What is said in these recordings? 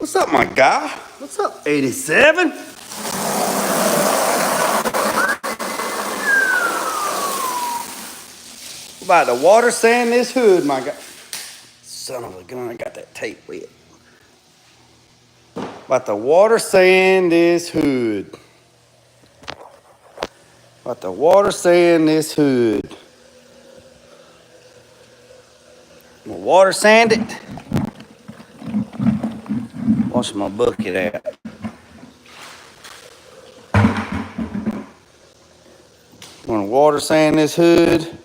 What's up, my guy? What's up, 87? About to water sand this hood, my guy. Son of a gun, I got that tape wet. About to water sand this hood. About to water sand this hood. I'm gonna water sand it. Wash my bucket out. I'm gonna water sand this hood.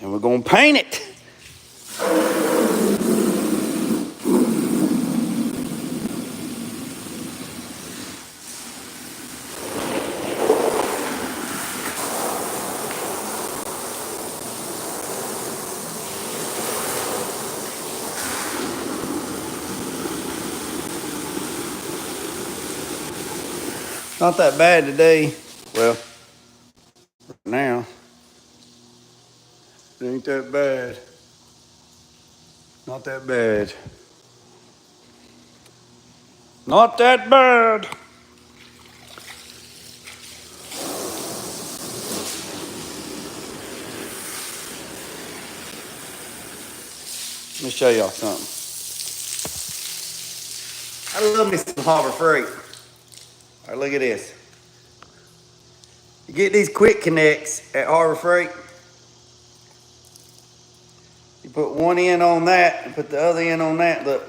And we're gonna paint it. Not that bad today. Well, now, it ain't that bad. Not that bad. Not that bad. Let me show y'all something. I love me some Harbor Freight. All right, look at this. You get these quick connects at Harbor Freight. You put one end on that and put the other end on that. Look.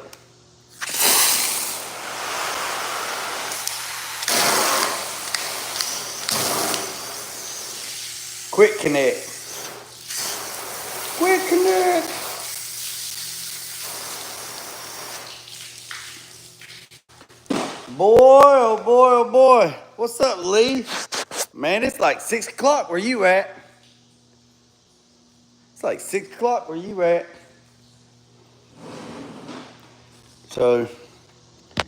Quick connect. Quick connect. Boy, oh boy, oh boy. What's up, Lee? Man, it's like 6 o'clock where you at. It's like 6 o'clock where you at. So, I'm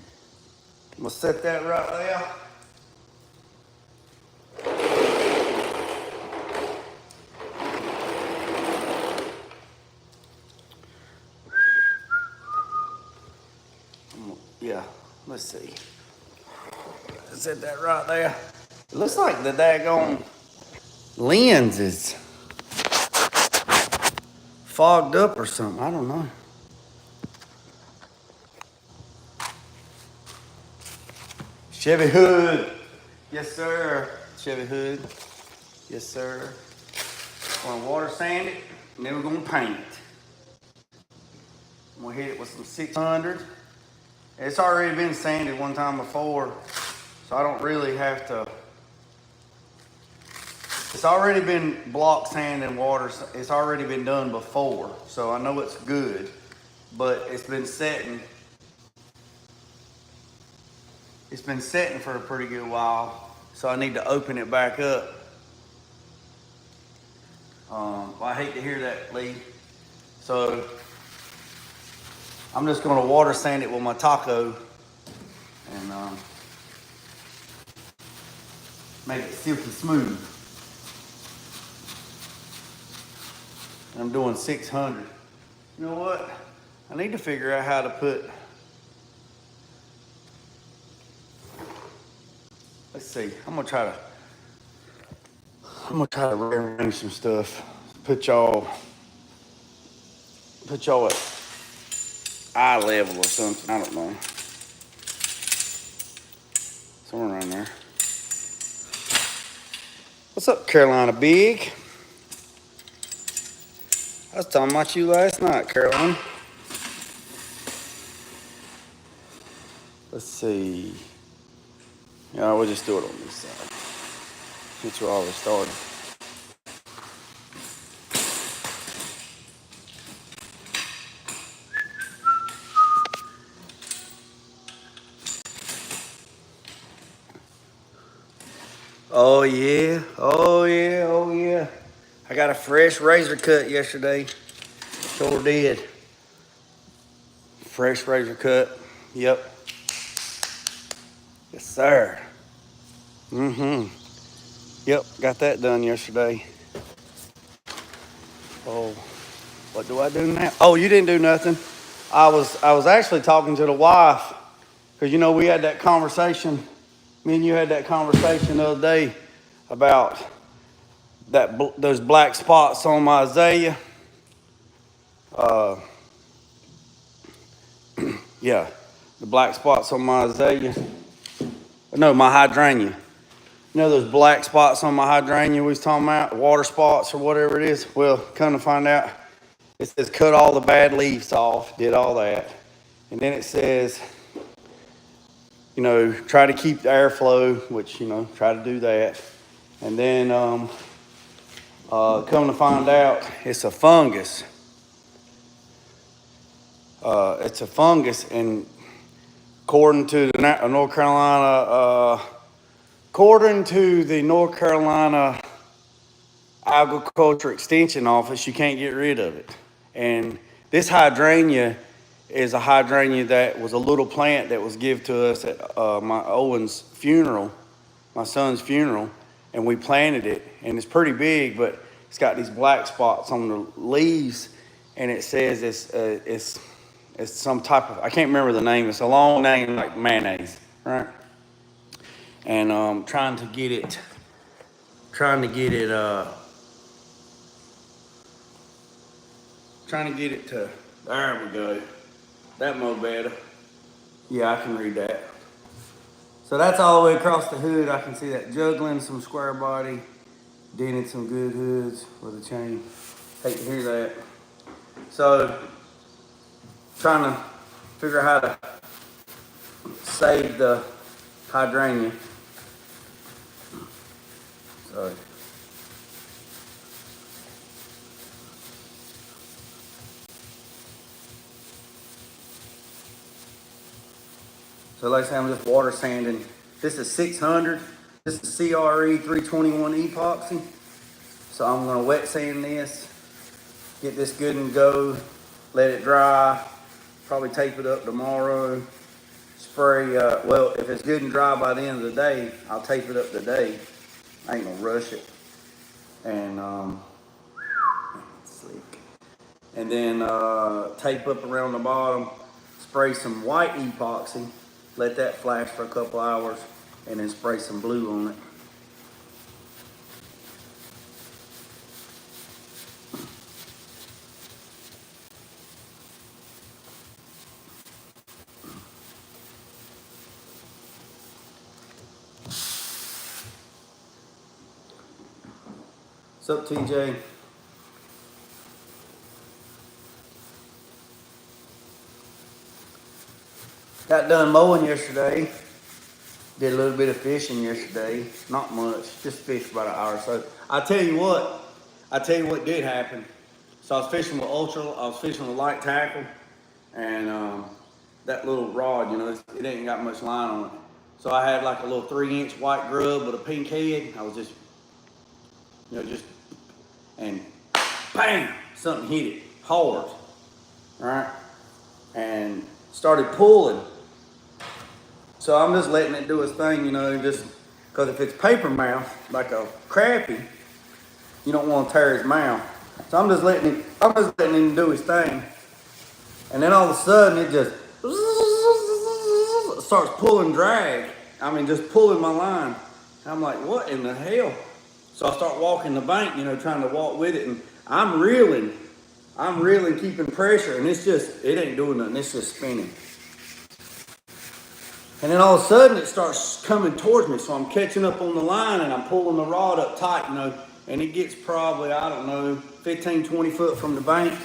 gonna set that right there. Yeah, let's see. Set that right there. It looks like the daggone lens is fogged up or something. I don't know. Chevy hood. Yes, sir. Chevy hood. Yes, sir. We're gonna water sand it, and then we're gonna paint it. I'm gonna hit it with some 600. It's already been sanded one time before, so I don't really have to. It's already been block sand and water. It's already been done before, so I know it's good, but it's been setting. It's been setting for a pretty good while, so I need to open it back up. I hate to hear that, Lee. So I'm just gonna water sand it with my taco and make it silky smooth. And I'm doing 600. You know what? I need to figure out how to put. Let's see. I'm gonna try to rearrange some stuff. Put y'all at eye level or something. I don't know. Somewhere around there. What's up, Carolina Big? I was talking about you last night, Carolina. Let's see. Yeah, we'll just do it on this side. Since we're already started. Oh yeah, oh yeah, oh yeah. I got a fresh razor cut yesterday. Sure did. Fresh razor cut. Yep. Yes, sir. Mm-hmm. Yep, got that done yesterday. Oh, what do I do now? Oh, you didn't do nothing. I was actually talking to the wife because you know we had that conversation. Me and you had that conversation the other day about those black spots on my azalea. Uh, yeah, the black spots on my azalea. No, my hydrangea. You know those black spots on my hydrangea we was talking about, water spots or whatever it is? Well, come to find out, it says cut all the bad leaves off, did all that. And then it says, you know, try to keep the airflow, which, you know, try to do that. And then come to find out, it's a fungus. It's a fungus, and according to the North Carolina, Agriculture Extension Office, you can't get rid of it. And this hydrangea is a hydrangea that was a little plant that was given to us at my Owen's funeral, my son's funeral, and we planted it. And it's pretty big, but it's got these black spots on the leaves, and it says it's some type of, I can't remember the name. It's a long name like mayonnaise, right? And trying to get it. Trying to get it to, there we go. That mo better. Yeah, I can read that. So that's all the way across the hood. I can see that juggling, some square body, dented some good hoods with a chain. Hate to hear that. So, trying to figure out how to save the hydrangea. So, like I say, I'm just water sanding. This is 600. This is CRE 321 epoxy. So I'm gonna wet sand this, get this good and go, let it dry, probably tape it up tomorrow, spray, well, if it's good and dry by the end of the day, I'll tape it up today. I ain't gonna rush it. And, slick. And then tape up around the bottom, spray some white epoxy, let that flash for a couple hours, and then spray some blue on it. What's up, TJ? Got done mowing yesterday. Did a little bit of fishing yesterday. Not much, just fished about an hour or so. I tell you what did happen. So I was fishing with light tackle, and that little rod, you know, it ain't got much line on it. So I had like a little 3-inch white grub with a pink head. I was just, you know, and bam, something hit it hard, right? And started pulling. So I'm just letting it do its thing, you know, just because if it's paper mouth, like a crappie, you don't want to tear his mouth. So I'm just letting him do his thing. And then all of a sudden it just starts pulling drag. I mean, just pulling my line. I'm like, what in the hell? So I start walking the bank, you know, trying to walk with it, and I'm reeling, keeping pressure, and it ain't doing nothing, it's just spinning. And then all of a sudden it starts coming towards me, so I'm catching up on the line and I'm pulling the rod up tight, you know, and it gets probably, I don't know, 15, 20 foot from the bank,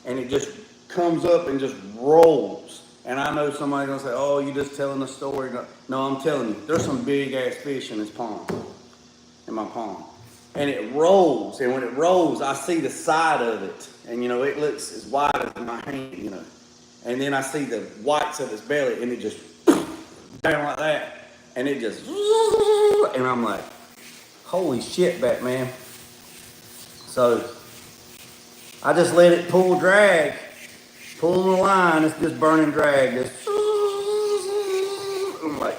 and it just comes up and just rolls. And I know somebody's gonna say, oh, you just telling a story. No, I'm telling you, there's some big ass fish in this pond, in my pond. And it rolls, and when it rolls, I see the side of it, and you know, it looks as wide as my hand, you know. And then I see the whites of its belly, and it just down like that, and it just, and I'm like, holy shit, Batman. So I just let it pull drag, pulling the line, it's just burning drag, just, I'm like,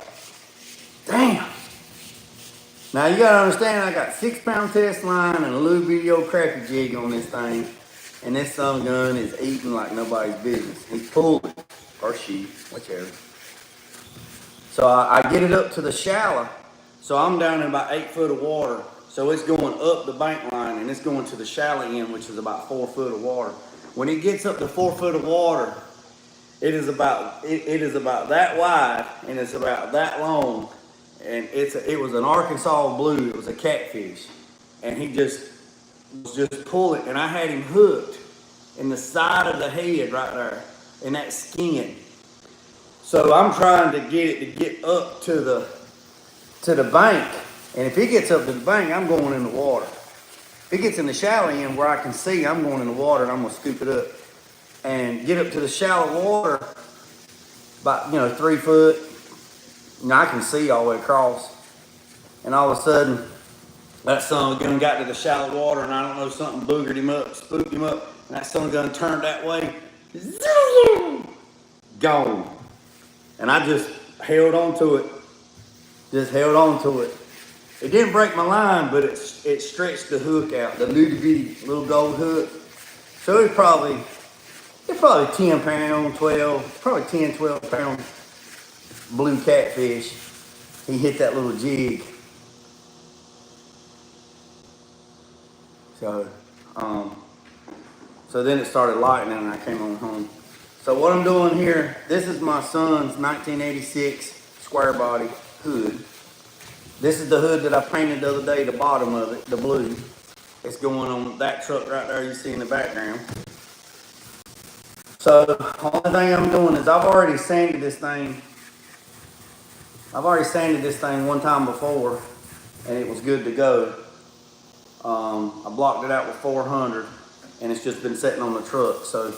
damn. Now you gotta understand, I got 6-pound test line and a little bitty old crappie jig on this thing. And this son gun is eating like nobody's business. He's pulling, or she, whichever. So I get it up to the shallow. So I'm down in about 8 foot of water. So it's going up the bank line and it's going to the shallow end, which is about 4 foot of water. When it gets up to 4 foot of water, it is about that wide and it's about that long. And it was an Arkansas blue. It was a catfish, and he was just pulling. And I had him hooked in the side of the head right there, in that skin. So I'm trying to get it to get up to the bank, and if he gets up to the bank, I'm going in the water. If he gets in the shallow end where I can see, I'm going in the water, and I'm gonna scoop it up and get up to the shallow water, about 3 foot. I can see all the way across, and all of a sudden, that son of a gun got to the shallow water, and I don't know, something boogered him up, spooked him up, and that son of a gun turned that way, gone. And I just held on to it. It didn't break my line, but it stretched the hook out, the little gold hook. So it's probably 10 pound, 12, probably 10, 12 pound blue catfish. He hit that little jig. So then it started lightning and I came on home. So what I'm doing here, this is my son's 1986 square body hood. This is the hood that I painted the other day, the bottom of it, the blue. It's going on that truck right there you see in the background. So the only thing I'm doing is I've already sanded this thing one time before and it was good to go. I blocked it out with 400 and it's just been sitting on the truck. So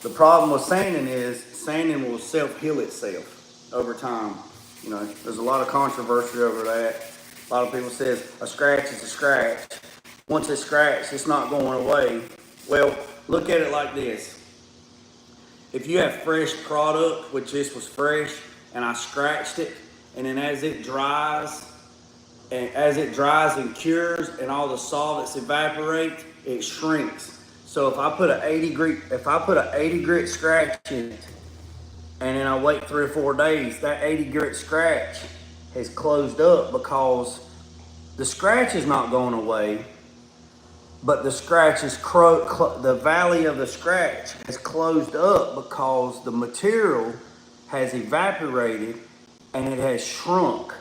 the problem with sanding is sanding will self-heal itself over time. There's a lot of controversy over that. A lot of people says a scratch is a scratch. Once it's scratched, it's not going away. Well, look at it like this. If you have fresh product, which this was fresh, and I scratched it, and then as it dries and cures and all the solvents evaporate, it shrinks. So if I put an 80 grit scratch in it, and then I wait 3 or 4 days, that 80 grit scratch has closed up because the scratch is not going away, but the scratch is the valley of the scratch has closed up because the material has evaporated and it has shrunk,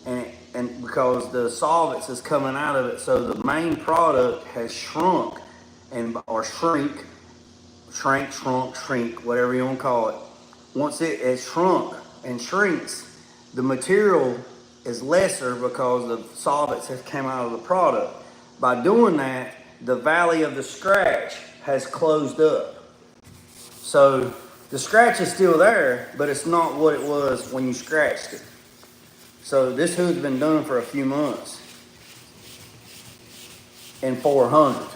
and because the solvents is coming out of it, so the main product has shrunk or shrink, whatever you want to call it. Once it has shrunk and shrinks, the material is lesser because the solvents have come out of the product. By doing that, the valley of the scratch has closed up. So the scratch is still there, but it's not what it was when you scratched it. So this hood's been done for a few months in 400.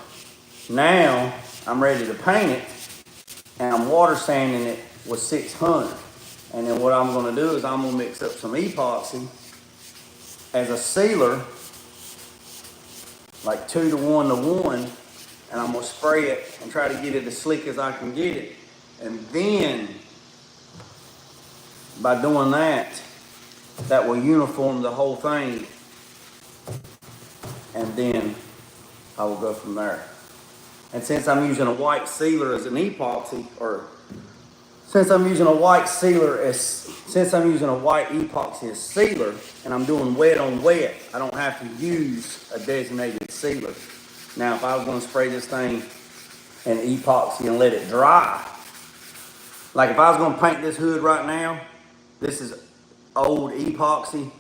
Now I'm ready to paint it, and I'm water sanding it with 600. And then what I'm going to do is I'm going to mix up some epoxy as a sealer, like 2 to 1 to 1, and I'm going to spray it and try to get it as slick as I can get it. And then by doing that, that will uniform the whole thing, and then I will go from there. And since I'm using a white sealer as an epoxy, since I'm using a white epoxy as sealer, and I'm doing wet on wet, I don't have to use a designated sealer. Now, if I was going to spray this thing in epoxy and let it dry, like if I was going to paint this hood right now, this is old epoxy,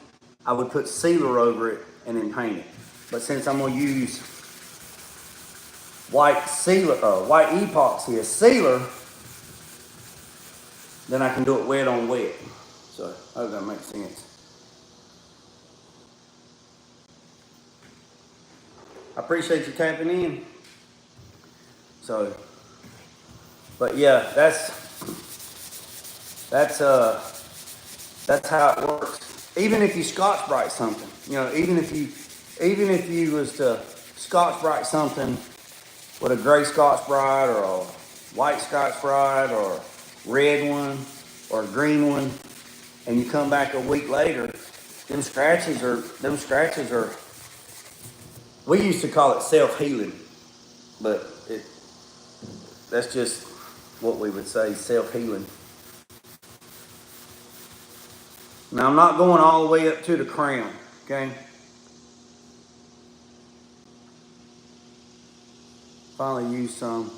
I would put sealer over it and then paint it. But since I'm going to use white epoxy as sealer, then I can do it wet on wet. So I hope that makes sense. I appreciate you tapping in. So, but yeah, that's how it works. Even if you Scotch-Brite something, even if you was to Scotch-Brite something with a gray Scotch Brite or a white Scotch Brite or a red one or a green one, and you come back a week later, them scratches are, we used to call it self-healing, but that's just what we would say, self-healing. Now I'm not going all the way up to the crown, okay? Finally used some.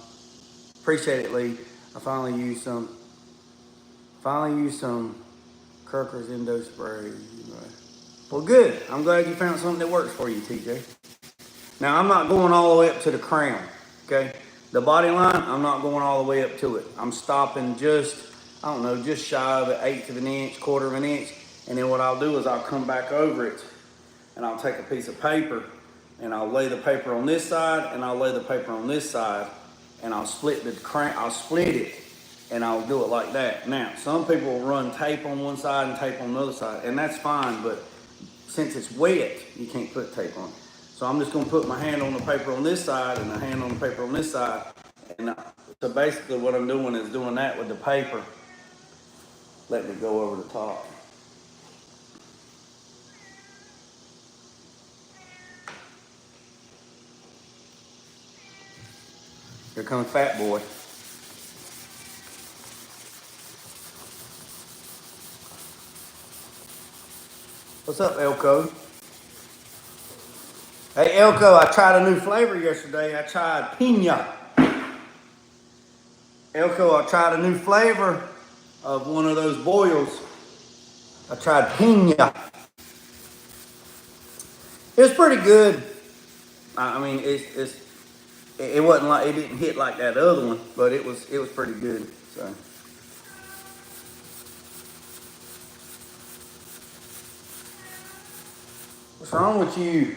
Appreciate it, Lee. I finally used some Kirker's Endo Spray. Well, good. I'm glad you found something that works for you, TJ. Now, I'm not going all the way up to the crown, okay? The body line, I'm not going all the way up to it. I'm stopping just, I don't know, just shy of an eighth of an inch, quarter of an inch. And then what I'll do is I'll come back over it and I'll take a piece of paper and I'll lay the paper on this side and I'll lay the paper on this side and I'll split it and I'll do it like that. Now, some people will run tape on one side and tape on the other side, and that's fine, but since it's wet, you can't put tape on it. So I'm just gonna put my hand on the paper on this side and a hand on the paper on this side. And so basically what I'm doing is doing that with the paper. Let me go over the top. Here comes Fat Boy. What's up, Elko? Hey, Elko, I tried a new flavor yesterday. I tried pina. Elko, I tried a new flavor of one of those boils. I tried pina. It was pretty good. I mean, it wasn't like, it didn't hit like that other one, but it was pretty good. So. What's wrong with you?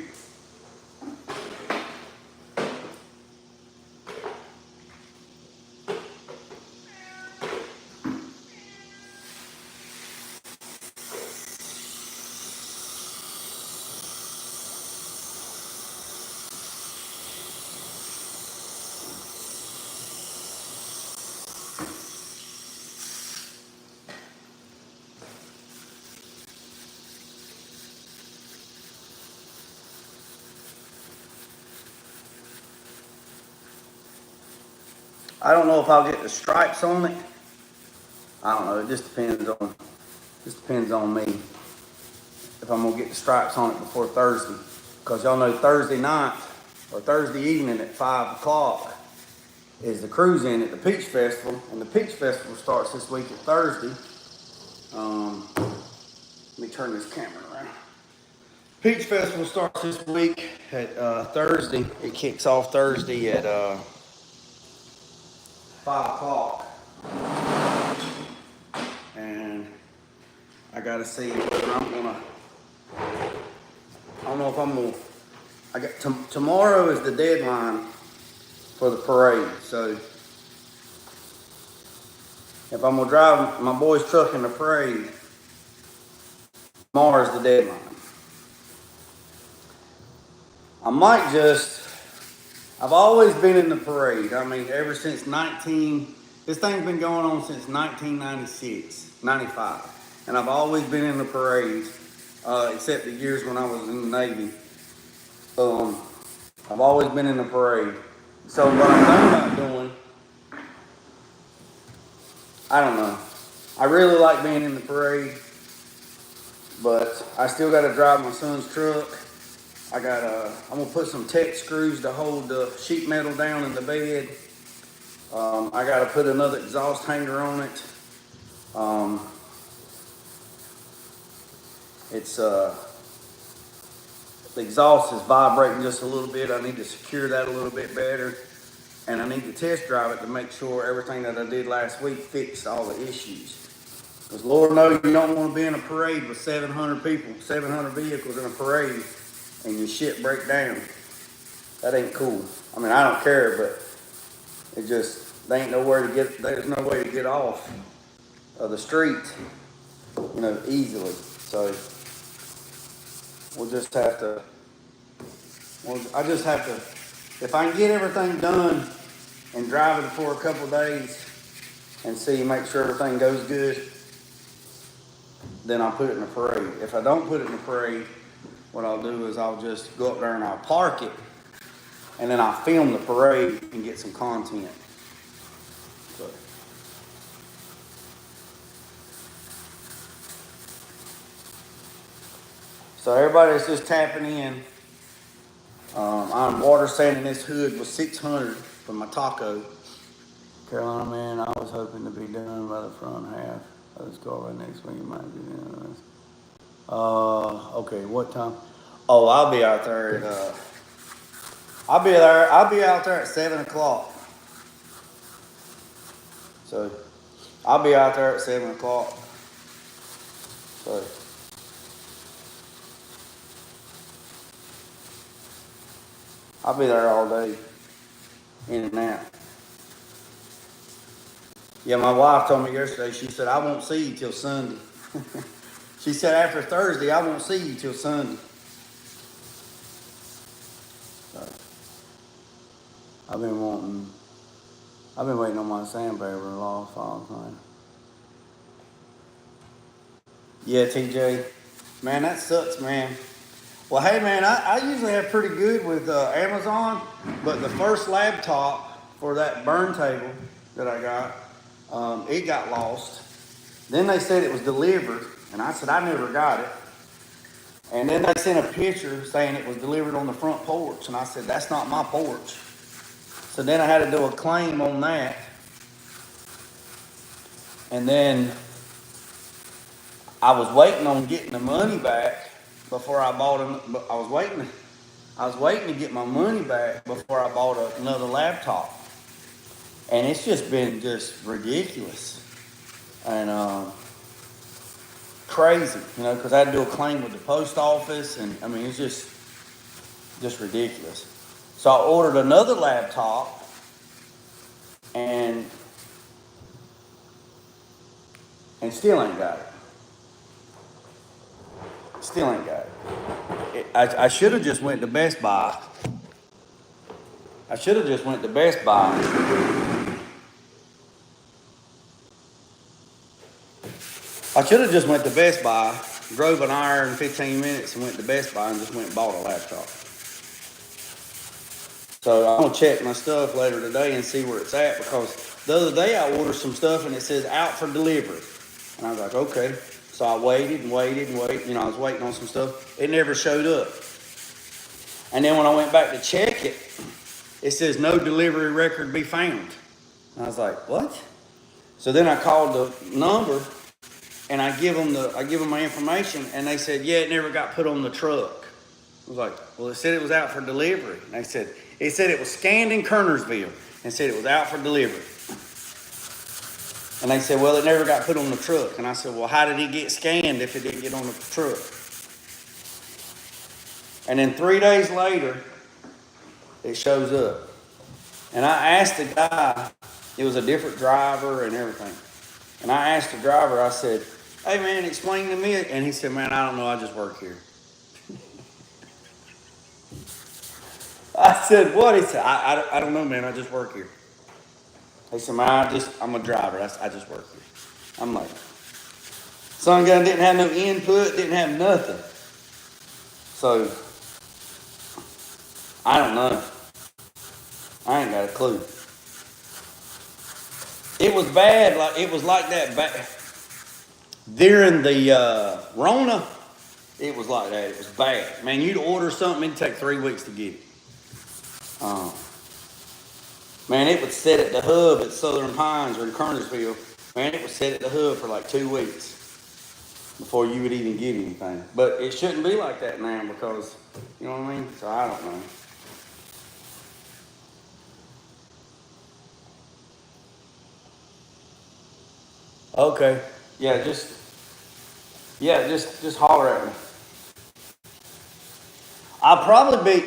I don't know if I'll get the stripes on it. I don't know. It just depends on me if I'm gonna get the stripes on it before Thursday. Because y'all know Thursday night or Thursday evening at 5 o'clock is the cruise in at the Peach Festival, and the Peach Festival starts this week at Thursday. Let me turn this camera around. Peach Festival starts this week at Thursday. It kicks off Thursday at 5 o'clock. And I gotta see whether I'm gonna, I don't know if I'm gonna, tomorrow is the deadline for the parade. So if I'm gonna drive my boy's truck in the parade, tomorrow's the deadline. I might just, I've always been in the parade. I mean, ever since this thing's been going on since 1996, 95. And I've always been in the parade, except the years when I was in the Navy. I've always been in the parade. So what I'm thinking about doing, I don't know. I really like being in the parade, but I still got to drive my son's truck. I'm gonna put some Tech screws to hold the sheet metal down in the bed. I gotta put another exhaust hanger on it. The exhaust is vibrating just a little bit. I need to secure that a little bit better. And I need to test drive it to make sure everything that I did last week fixed all the issues. Because Lord knows you don't want to be in a parade with 700 people, 700 vehicles in a parade, and your shit break down. That ain't cool. I mean, I don't care, but there's no way to get off of the street, easily. So I just have to if I can get everything done and drive it for a couple of days and see, make sure everything goes good, then I'll put it in the parade. If I don't put it in the parade, what I'll do is I'll just go up there and I'll park it, and then I'll film the parade and get some content. So everybody that's just tapping in, I'm water sanding this hood with 600 from my taco. Carolina, man, I was hoping to be done by the front half of this car right next week. It might be done. Okay, what time? Oh, I'll be out there at, I'll be out there at 7 o'clock. So, I'll be out there at 7 o'clock. So, I'll be there all day, in and out. Yeah, my wife told me yesterday, she said, I won't see you till Sunday. She said, after Thursday, I won't see you till Sunday. So, I've been waiting on my sandpaper to lost all the time. Yeah, TJ. Man, that sucks, man. Well, hey, man, I usually have pretty good with Amazon, but the first laptop for that burn table that I got, it got lost. Then they said it was delivered, and I said I never got it. And then they sent a picture saying it was delivered on the front porch, and I said that's not my porch. So then I had to do a claim on that. And then I was waiting on getting the money back before I bought them. I was waiting to get my money back before I bought another laptop. And it's just been just ridiculous and crazy, you know, because I had to do a claim with the post office, and I mean it's just ridiculous. So I ordered another laptop, and still ain't got it. Still ain't got it. I should have just went to Best Buy. I should have just went to Best Buy. I should have just went to Best Buy, drove an hour and 15 minutes and went to Best Buy and just went and bought a laptop. So I'm gonna check my stuff later today and see where it's at, because the other day I ordered some stuff and it says out for delivery. And I was like, okay. So I waited and waited and waited. You know, I was waiting on some stuff. It never showed up. And then when I went back to check it, it says no delivery record be found. And I was like, what? So then I called the number and I give them my information, and they said, yeah, it never got put on the truck. I was like, well, it said it was out for delivery. And it said it was scanned in Kernersville and said it was out for delivery. And they said, well, it never got put on the truck. And I said, well, how did it get scanned if it didn't get on the truck? And then 3 days later, it shows up. And I asked the guy, it was a different driver and everything. And I asked the driver, I said, hey man, explain to me. And he said, man, I don't know, I just work here. I said, what? He said, I don't know, man, I just work here. He said, man, I'm a driver. I just work here. I'm like, son gun didn't have no input, didn't have nothing. So, I don't know. I ain't got a clue. It was bad, it was like that back during the Rona. It was like that. It was bad. Man, you'd order something, it'd take 3 weeks to get it. Man, it would sit at the hub at Southern Pines or in Kernersville. Man, it would sit at the hub for like 2 weeks before you would even get anything. But it shouldn't be like that now, because, you know what I mean? So I don't know. Okay. Yeah, just holler at me.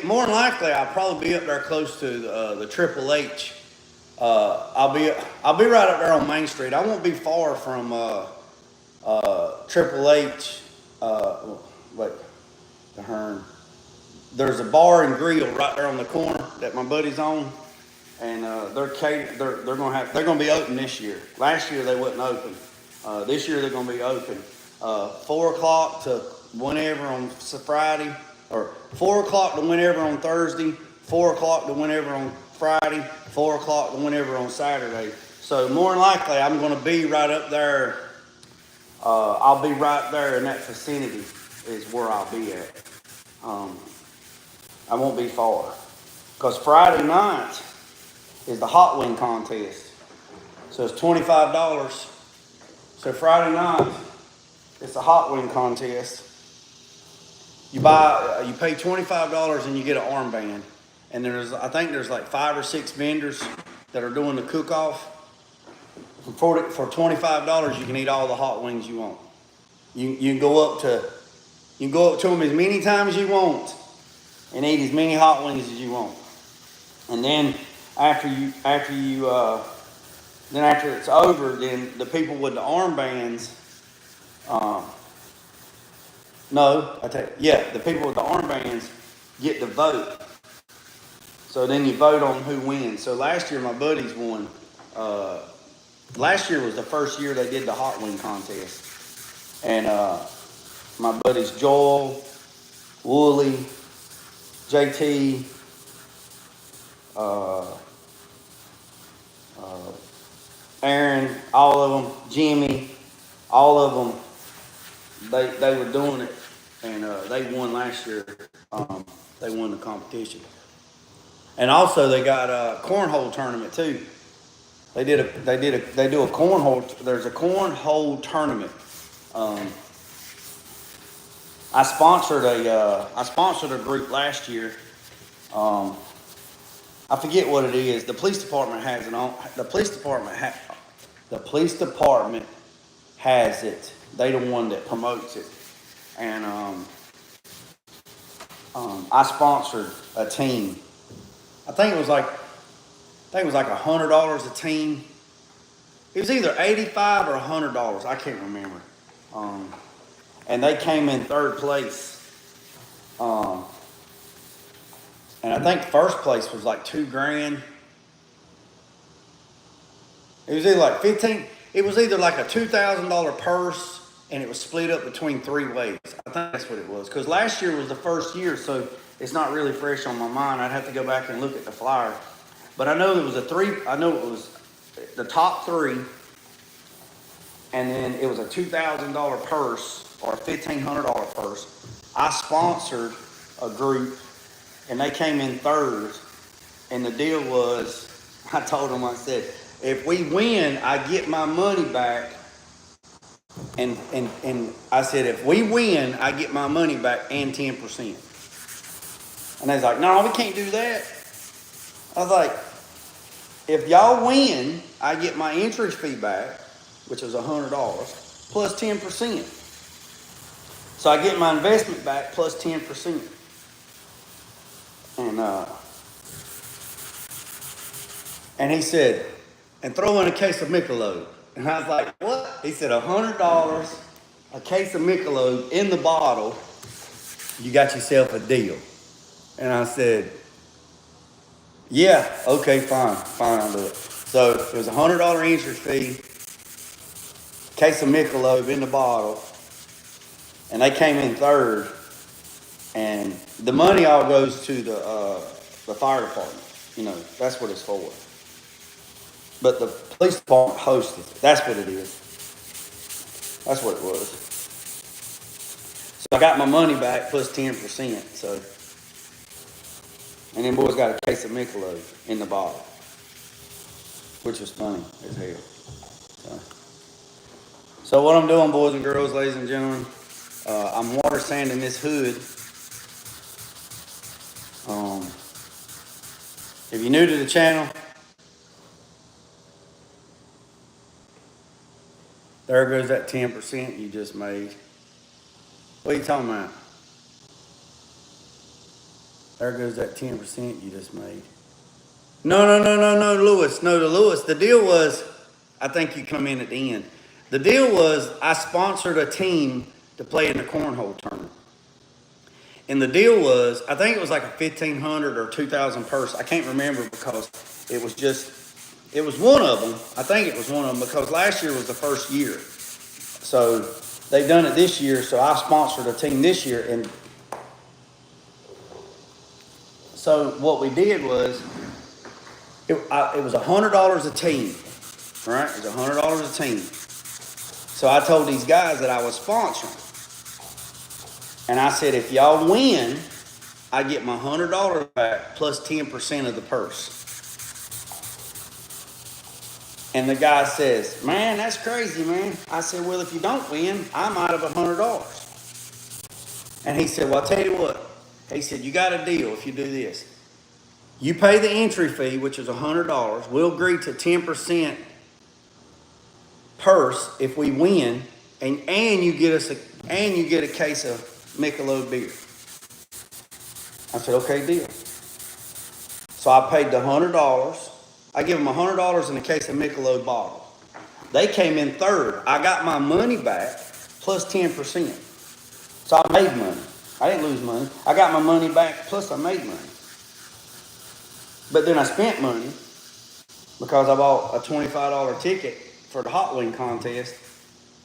More than likely, I'll probably be up there close to the Triple H. I'll be right up there on Main Street. I won't be far from Triple H. Wait, the Hearn. there's a bar and grill right there on the corner that my buddy's on, and they're gonna be open this year. Last year they wasn't open. This year they're gonna be open. 4 o'clock to whenever on Friday, or 4 o'clock to whenever on Thursday, 4 o'clock to whenever on Friday, 4 o'clock to whenever on Saturday. So more than likely I'm gonna be right up there. I'll be right there in that vicinity is where I'll be at. I won't be far. Because Friday night is the hot wing contest. So it's $25. So Friday night, it's a hot wing contest. You pay $25 and you get an armband. And I think there's like 5 or 6 vendors that are doing the cook-off. For $25, you can eat all the hot wings you want. You can go up to them as many times as you want and eat as many hot wings as you want. And then after it's over, then the people with the armbands, the people with the armbands get to vote. So then you vote on who wins. So last year my buddies won. Last year was the first year they did the hot wing contest. And my buddies Joel, Wooly, JT, Aaron, all of them, Jimmy, all of them, they were doing it, and they won last year. They won the competition. And also they got a cornhole tournament too. They do a cornhole. There's a cornhole tournament. I sponsored a group last year. I forget what it is. The police department has it on. The police department has it. They the one that promotes it. And I sponsored a team. I think it was like $100 a team. It was either $85 or $100. I can't remember. And they came in 3rd place. And I think first place was like $2,000. It was either like 15. It was either like a $2,000 purse, and it was split up between 3 ways. I think that's what it was. Because last year was the first year, so it's not really fresh on my mind. I'd have to go back and look at the flyer. But I know it was I know it was the top 3, and then it was a $2,000 purse or a $1,500 purse. I sponsored a group, and they came in 3rd. And the deal was, I told them, I said, if we win, I get my money back. And I said, if we win, I get my money back and 10%. And they was like, no, we can't do that. I was like, if y'all win, I get my entry fee back, which was $100, plus 10%. So I get my investment back plus 10%. And he said, and throw in a case of Michelob. And I was like, what? He said, $100, a case of Michelob in the bottle, you got yourself a deal. And I said, yeah, okay, fine, I'll do it. So it was a $100 entry fee, case of Michelob in the bottle, and they came in 3rd. And the money all goes to the fire department. You know, that's what it's for. But the police department hosted it. That's what it is. That's what it was. So I got my money back plus 10%. So, and then boys got a case of Michelob in the bottle, which was funny as hell. So what I'm doing, boys and girls, ladies and gentlemen, I'm water sanding this hood. If you're new to the channel, there goes that 10% you just made. What are you talking about? There goes that 10% you just made. No, Lewis. No, to Lewis. The deal was, I think you come in at the end. The deal was I sponsored a team to play in the cornhole tournament. And the deal was, I think it was like a 1,500 or 2,000 purse. I can't remember because it was one of them. I think it was one of them because last year was the first year. So they've done it this year. So I sponsored a team this year. And so what we did was, it was $100 a team, right? It was $100 a team. So I told these guys that I was sponsoring. And I said, if y'all win, I get my $100 back plus 10% of the purse. And the guy says, man, that's crazy, man. I said, well, if you don't win, I'm out of $100. And he said, well, I'll tell you what. He said, you got a deal if you do this. You pay the entry fee, which is $100. We'll agree to 10% purse if we win, and you get a case of Michelob beer. I said, okay, deal. So I paid the $100. I give them $100 in a case of Michelob bottle. They came in third. I got my money back plus 10%. So I made money. I didn't lose money. I got my money back plus I made money. But then I spent money because I bought a $25 ticket for the hot wing contest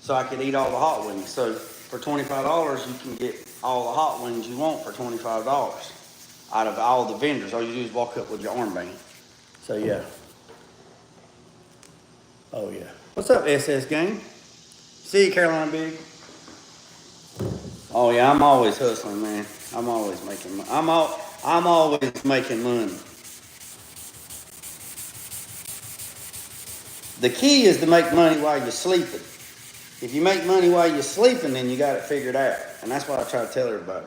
so I could eat all the hot wings. So for $25, you can get all the hot wings you want for $25 out of all the vendors. All you do is walk up with your armband. So yeah. Oh yeah. What's up, SS gang? See you, Carolina Big. Oh yeah, I'm always hustling, man. I'm always making money. I'm always making money. The key is to make money while you're sleeping. If you make money while you're sleeping, then you got it figured out. And that's what I try to tell everybody.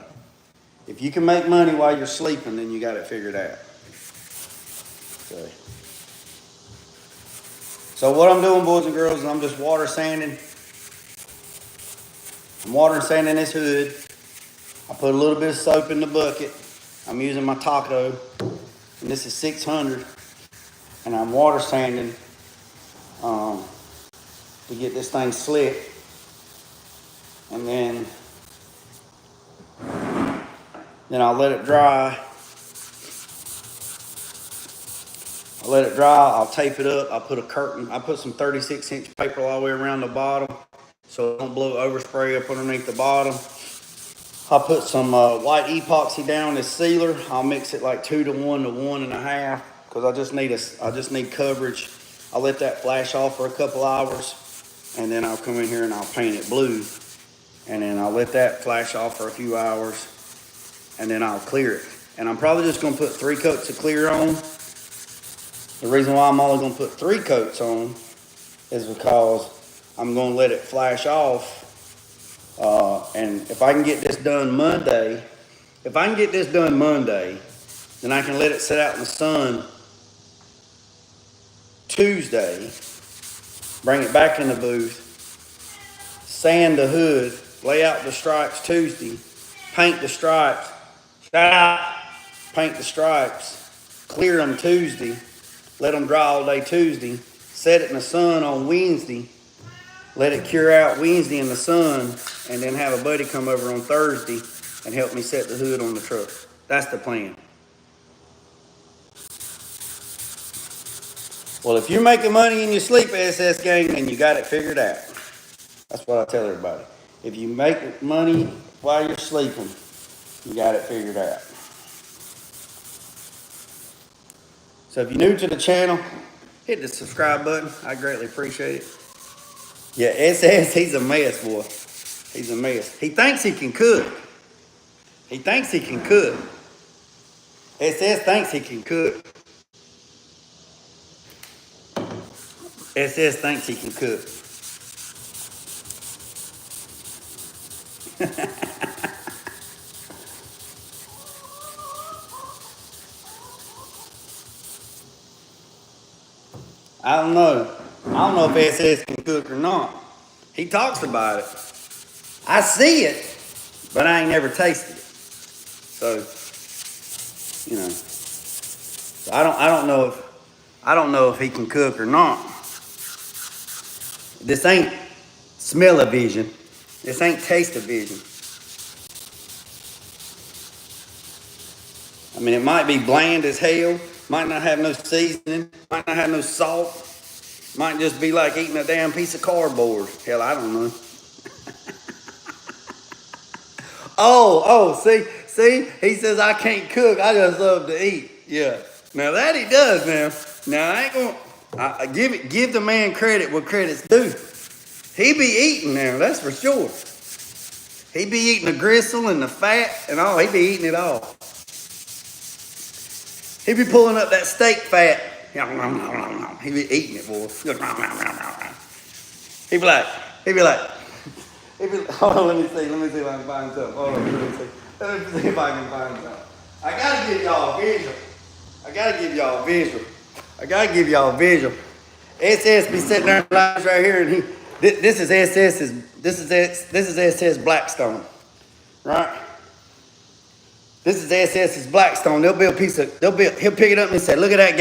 If you can make money while you're sleeping, then you got it figured out. So what I'm doing, boys and girls, is I'm just water sanding. I'm water sanding this hood. I put a little bit of soap in the bucket. I'm using my taco. And this is 600. And I'm water sanding to get this thing slick. And then I'll let it dry. I'll tape it up. I'll put a curtain. I put some 36-inch paper all the way around the bottom so it don't blow overspray up underneath the bottom. I'll put some white epoxy down this sealer. I'll mix it like 2 to 1 to 1.5 because I just need coverage. I'll let that flash off for a couple hours, and then I'll come in here and I'll paint it blue. And then I'll let that flash off for a few hours, and then I'll clear it. And I'm probably just going to put 3 coats of clear on. The reason why I'm only going to put 3 coats on is because I'm going to let it flash off. And if I can get this done Monday, then I can let it sit out in the sun Tuesday, bring it back in the booth, sand the hood, lay out the stripes Tuesday, paint the stripes, clear them Tuesday, let them dry all day Tuesday, set it in the sun on Wednesday, let it cure out Wednesday in the sun, and then have a buddy come over on Thursday and help me set the hood on the truck. That's the plan. Well, if you're making money in your sleep, SS gang, then you got it figured out. That's what I tell everybody. If you make money while you're sleeping, you got it figured out. So if you're new to the channel, hit the subscribe button. I greatly appreciate it. Yeah, SS, he's a mess, boy. He's a mess. He thinks he can cook. SS thinks he can cook. SS thinks he can cook. I don't know if SS can cook or not. He talks about it. I see it, but I ain't never tasted it. So, you know, I don't know if he can cook or not. This ain't smell-o-vision. This ain't taste-o-vision. mean, it might be bland as hell, might not have no seasoning, might not have no salt, might just be like eating a damn piece of cardboard. Hell, I don't know. See, he says I can't cook, I just love to eat. Yeah, now that he does now. Now I ain't gonna give the man credit what credit's due. He be eating now, that's for sure. He be eating the gristle and the fat and all, he be eating it all. He be pulling up that steak fat. He be eating it, boy. He be like, hold on, let me see if I can find something. Hold on, let me see if I can find something. I gotta give y'all a visual. SS be sitting there right here, and this is SS Blackstone, right? This is SS's Blackstone. He'll pick it up and say, look at that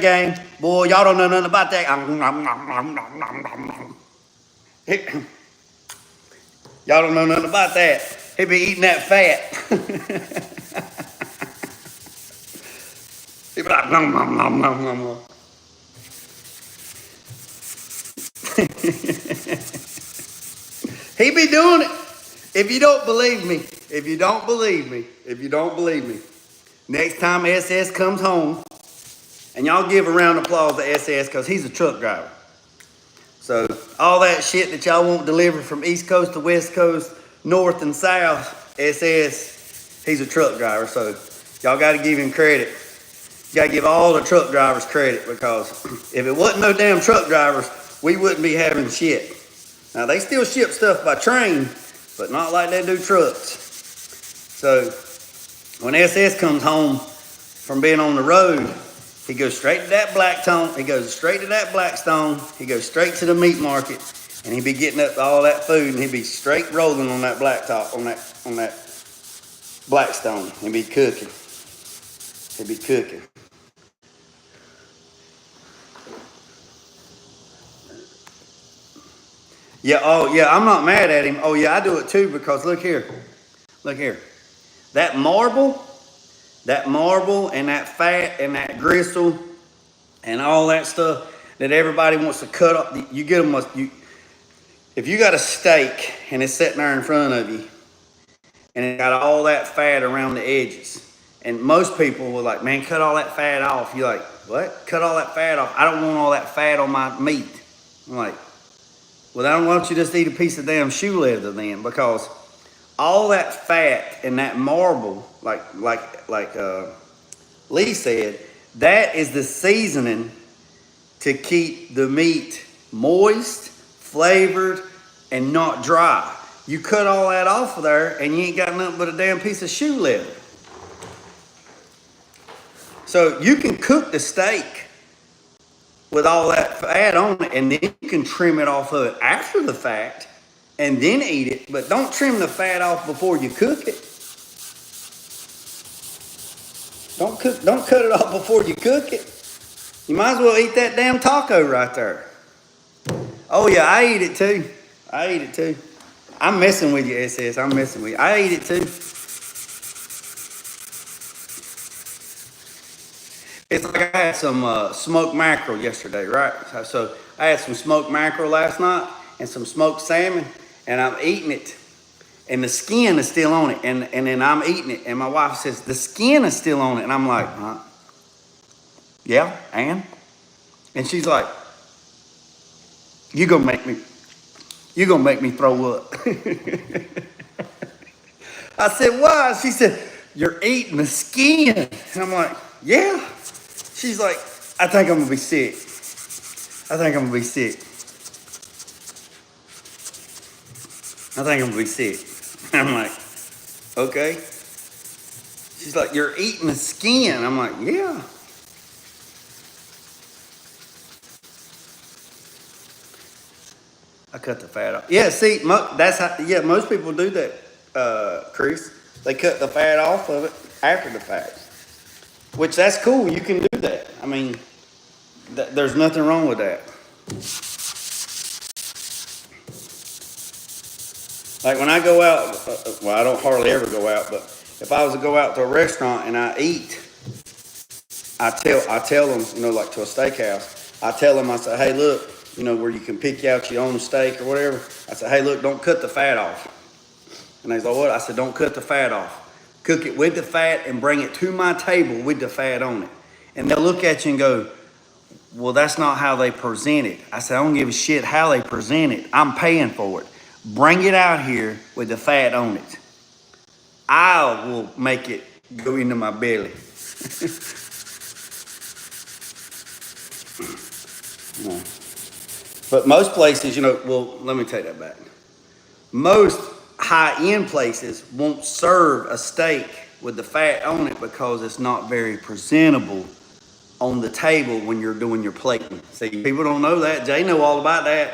gang. Boy, y'all don't know nothing about that. Y'all don't know nothing about that. He be eating that fat. He be like, nom, nom, nom, nom, nom, nom. He be doing it. If you don't believe me, next time SS comes home, and y'all give a round of applause to SS because he's a truck driver. So all that shit that y'all won't deliver from East Coast to West Coast, North and South, SS, he's a truck driver. So y'all got to give him credit. You got to give all the truck drivers credit, because if it wasn't no damn truck drivers, we wouldn't be having shit. Now they still ship stuff by train, but not like they do trucks. So when SS comes home from being on the road, he goes straight to that Blackstone. He goes straight to that Blackstone. He goes straight to the meat market, and he be getting up all that food, and he be straight rolling on that blacktop, on that Blackstone. He be cooking. Yeah, oh yeah, I'm not mad at him. Oh yeah, I do it too, because look here. That marble and that fat and that gristle and all that stuff that everybody wants to cut up. You get them. If you got a steak and it's sitting there in front of you, and it got all that fat around the edges, and most people were like, "Man, cut all that fat off." You're like, "What? Cut all that fat off? I don't want all that fat on my meat." I'm like, "Well, then why don't you just eat a piece of damn shoe leather then?" Because all that fat and that marble, like Lee said, that is the seasoning to keep the meat moist, flavored, and not dry. You cut all that off of there, and you ain't got nothing but a damn piece of shoe leather. So you can cook the steak with all that fat on it, and then you can trim it off of it after the fact, and then eat it, but don't trim the fat off before you cook it. Don't cut it off before you cook it. You might as well eat that damn taco right there. Oh yeah, I eat it too. I'm messing with you, SS. I'm messing with you. I eat it too. It's like I had some smoked mackerel yesterday, right? So I had some smoked mackerel last night and some smoked salmon, and I'm eating it, and the skin is still on it, and then I'm eating it, and my wife says, the skin is still on it, and I'm like, huh? Yeah, and she's like, you're gonna make me throw up. I said, why? She said, you're eating the skin. And I'm like, yeah. She's like, I think I'm gonna be sick. I'm like, okay. She's like, you're eating the skin. I'm like, yeah. I cut the fat off. Yeah, see, most people do that, Chris. They cut the fat off of it after the fact. Which, that's cool. You can do that. I mean, there's nothing wrong with that. Like when I go out, well, I don't hardly ever go out, but if I was to go out to a restaurant and I eat, I tell them, you know, like to a steakhouse, I tell them, I say, hey, look, you know, where you can pick out your own steak or whatever. I say, hey, look, don't cut the fat off. And they say, what? I said, don't cut the fat off. Cook it with the fat and bring it to my table with the fat on it. And they'll look at you and go, well, that's not how they present it. I said, I don't give a shit how they present it. I'm paying for it. Bring it out here with the fat on it. I will make it go into my belly. No. But most places, you know, well, let me take that back. Most high-end places won't serve a steak with the fat on it because it's not very presentable on the table when you're doing your plating. See, people don't know that. Jay know all about that.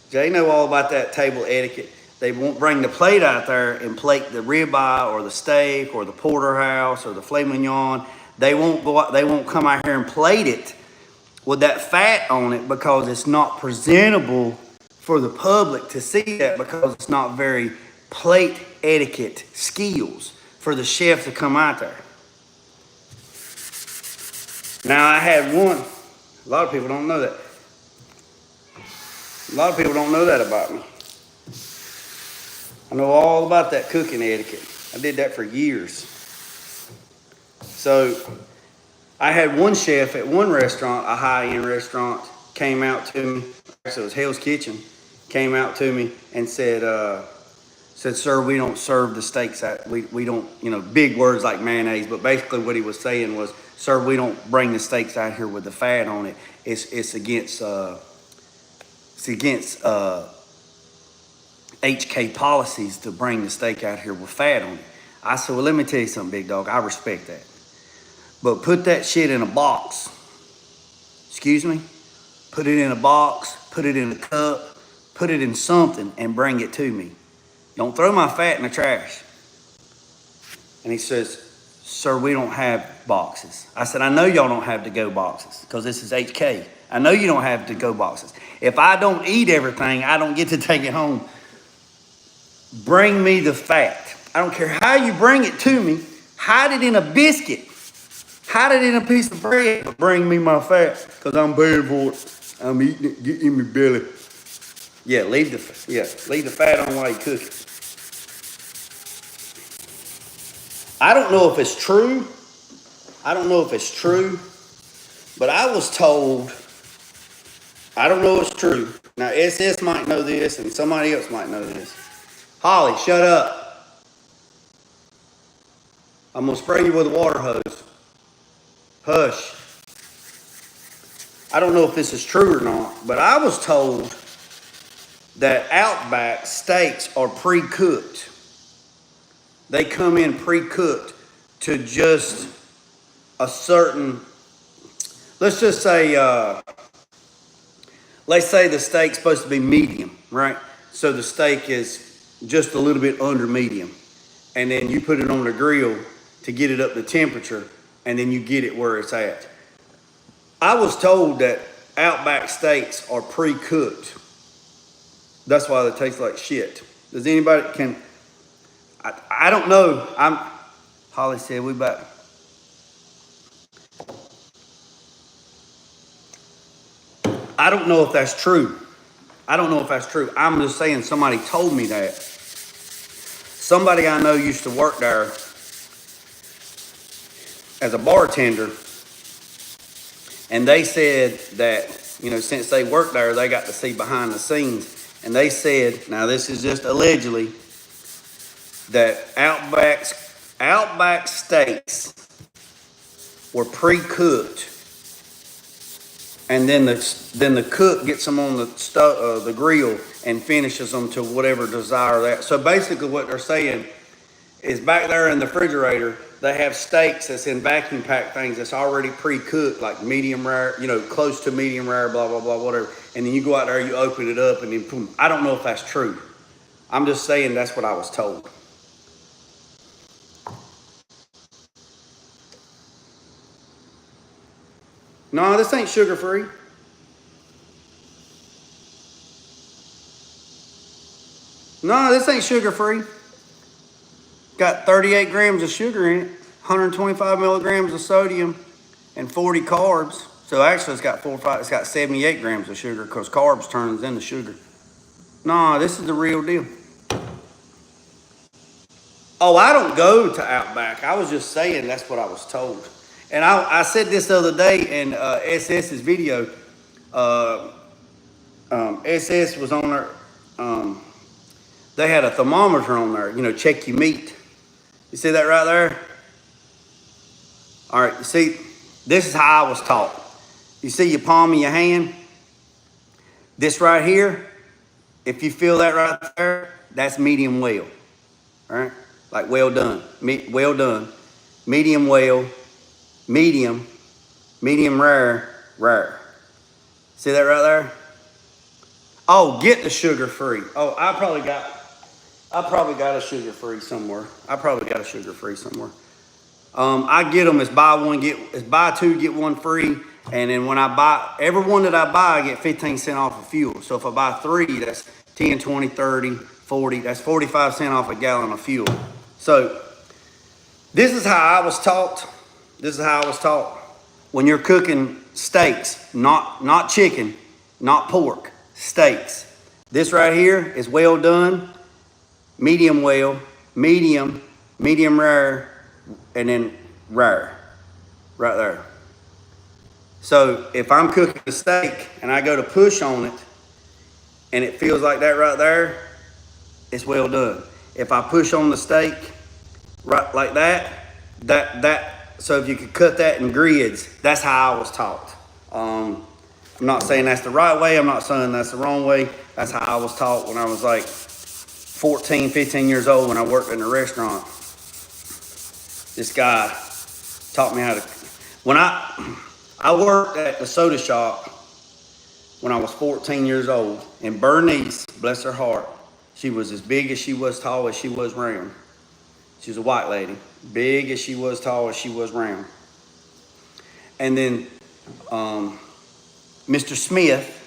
Jay know all about that table etiquette. They won't bring the plate out there and plate the ribeye or the steak or the porterhouse or the filet mignon. They won't go out, they won't come out here and plate it with that fat on it because it's not presentable for the public to see that, because it's not very plate etiquette skills for the chef to come out there. Now I had one, a lot of people don't know that. A lot of people don't know that about me. I know all about that cooking etiquette. I did that for years. So I had one chef at one restaurant, a high-end restaurant, came out to me, so it was Hell's Kitchen, came out to me and said, sir, we don't serve the steaks out, we don't, you know, big words like mayonnaise, but basically what he was saying was, sir, we don't bring the steaks out here with the fat on it. It's against HK policies to bring the steak out here with fat on it. I said, well, let me tell you something, big dog, I respect that. But put that shit in a box. Excuse me? Put it in a box, put it in a cup, put it in something and bring it to me. Don't throw my fat in the trash. And he says, sir, we don't have boxes. I said, I know y'all don't have to-go boxes because this is HK. I know you don't have to-go boxes. If I don't eat everything, I don't get to take it home. Bring me the fat. I don't care how you bring it to me. Hide it in a biscuit. Hide it in a piece of bread. But bring me my fat because I'm paying for it. I'm eating it. Get in my belly. Yeah, leave the fat on while you cook it. I don't know if it's true. But I was told, I don't know if it's true. Now, SS might know this and somebody else might know this. Holly, shut up. I'm going to spray you with a water hose. Hush. I don't know if this is true or not, but I was told that Outback steaks are pre-cooked. They come in pre-cooked to just a certain, let's just say, let's say the steak's supposed to be medium, right? So the steak is just a little bit under medium. And then you put it on the grill to get it up to temperature, and then you get it where it's at. I was told that Outback steaks are pre-cooked. That's why they taste like shit. Does anybody I don't know. Holly said we back. I don't know if that's true. I'm just saying somebody told me that. Somebody I know used to work there as a bartender, and they said that, you know, since they worked there, they got to see behind the scenes. And they said, now this is just allegedly, that Outback steaks were pre-cooked, and then the cook gets them on the grill and finishes them to whatever desire that. So basically, what they're saying is back there in the refrigerator, they have steaks that's in vacuum pack things that's already pre-cooked, like medium rare, you know, close to medium rare, blah, blah, blah, whatever. And then you go out there, you open it up, and then boom. I don't know if that's true. I'm just saying that's what I was told. No, this ain't sugar-free. No, this ain't sugar-free. got 38 grams of sugar in it, 125 milligrams of sodium, and 40 carbs. So actually it's got 78 grams of sugar because carbs turns into sugar. Nah, this is the real deal. Oh, I don't go to Outback. I was just saying that's what I was told. And I said this the other day in SS's video. SS was on there. They had a thermometer on there, you know, check your meat. You see that right there? All right, you see, this is how I was taught. You see your palm of your hand? This right here, if you feel that right there, that's medium well. All right? Like well done. Well done. Medium well, medium rare, rare. See that right there? Oh, get the sugar free. Oh, I probably got a sugar free somewhere. I get them as buy two, get one free. And then when I buy, every one that I buy, I get 15 cents off of fuel. So if I buy 3, that's 10, 20, 30, 40, that's 45 cents off a gallon of fuel. So this is how I was taught. When you're cooking steaks, not chicken, not pork, steaks. This right here is well done, medium well, medium rare, and then rare, right there. So if I'm cooking a steak and I go to push on it and it feels like that right there, it's well done. If I push on the steak right like that, so if you could cut that in grids, that's how I was taught. I'm not saying that's the right way. I'm not saying that's the wrong way. That's how I was taught when I was like 14, 15 years old when I worked in a restaurant. This guy taught me how to, when I worked at the soda shop when I was 14 years old, and Bernice, bless her heart, she was as big as she was tall as she was round. She was a white lady, big as she was tall as she was round. And then Mr. Smith,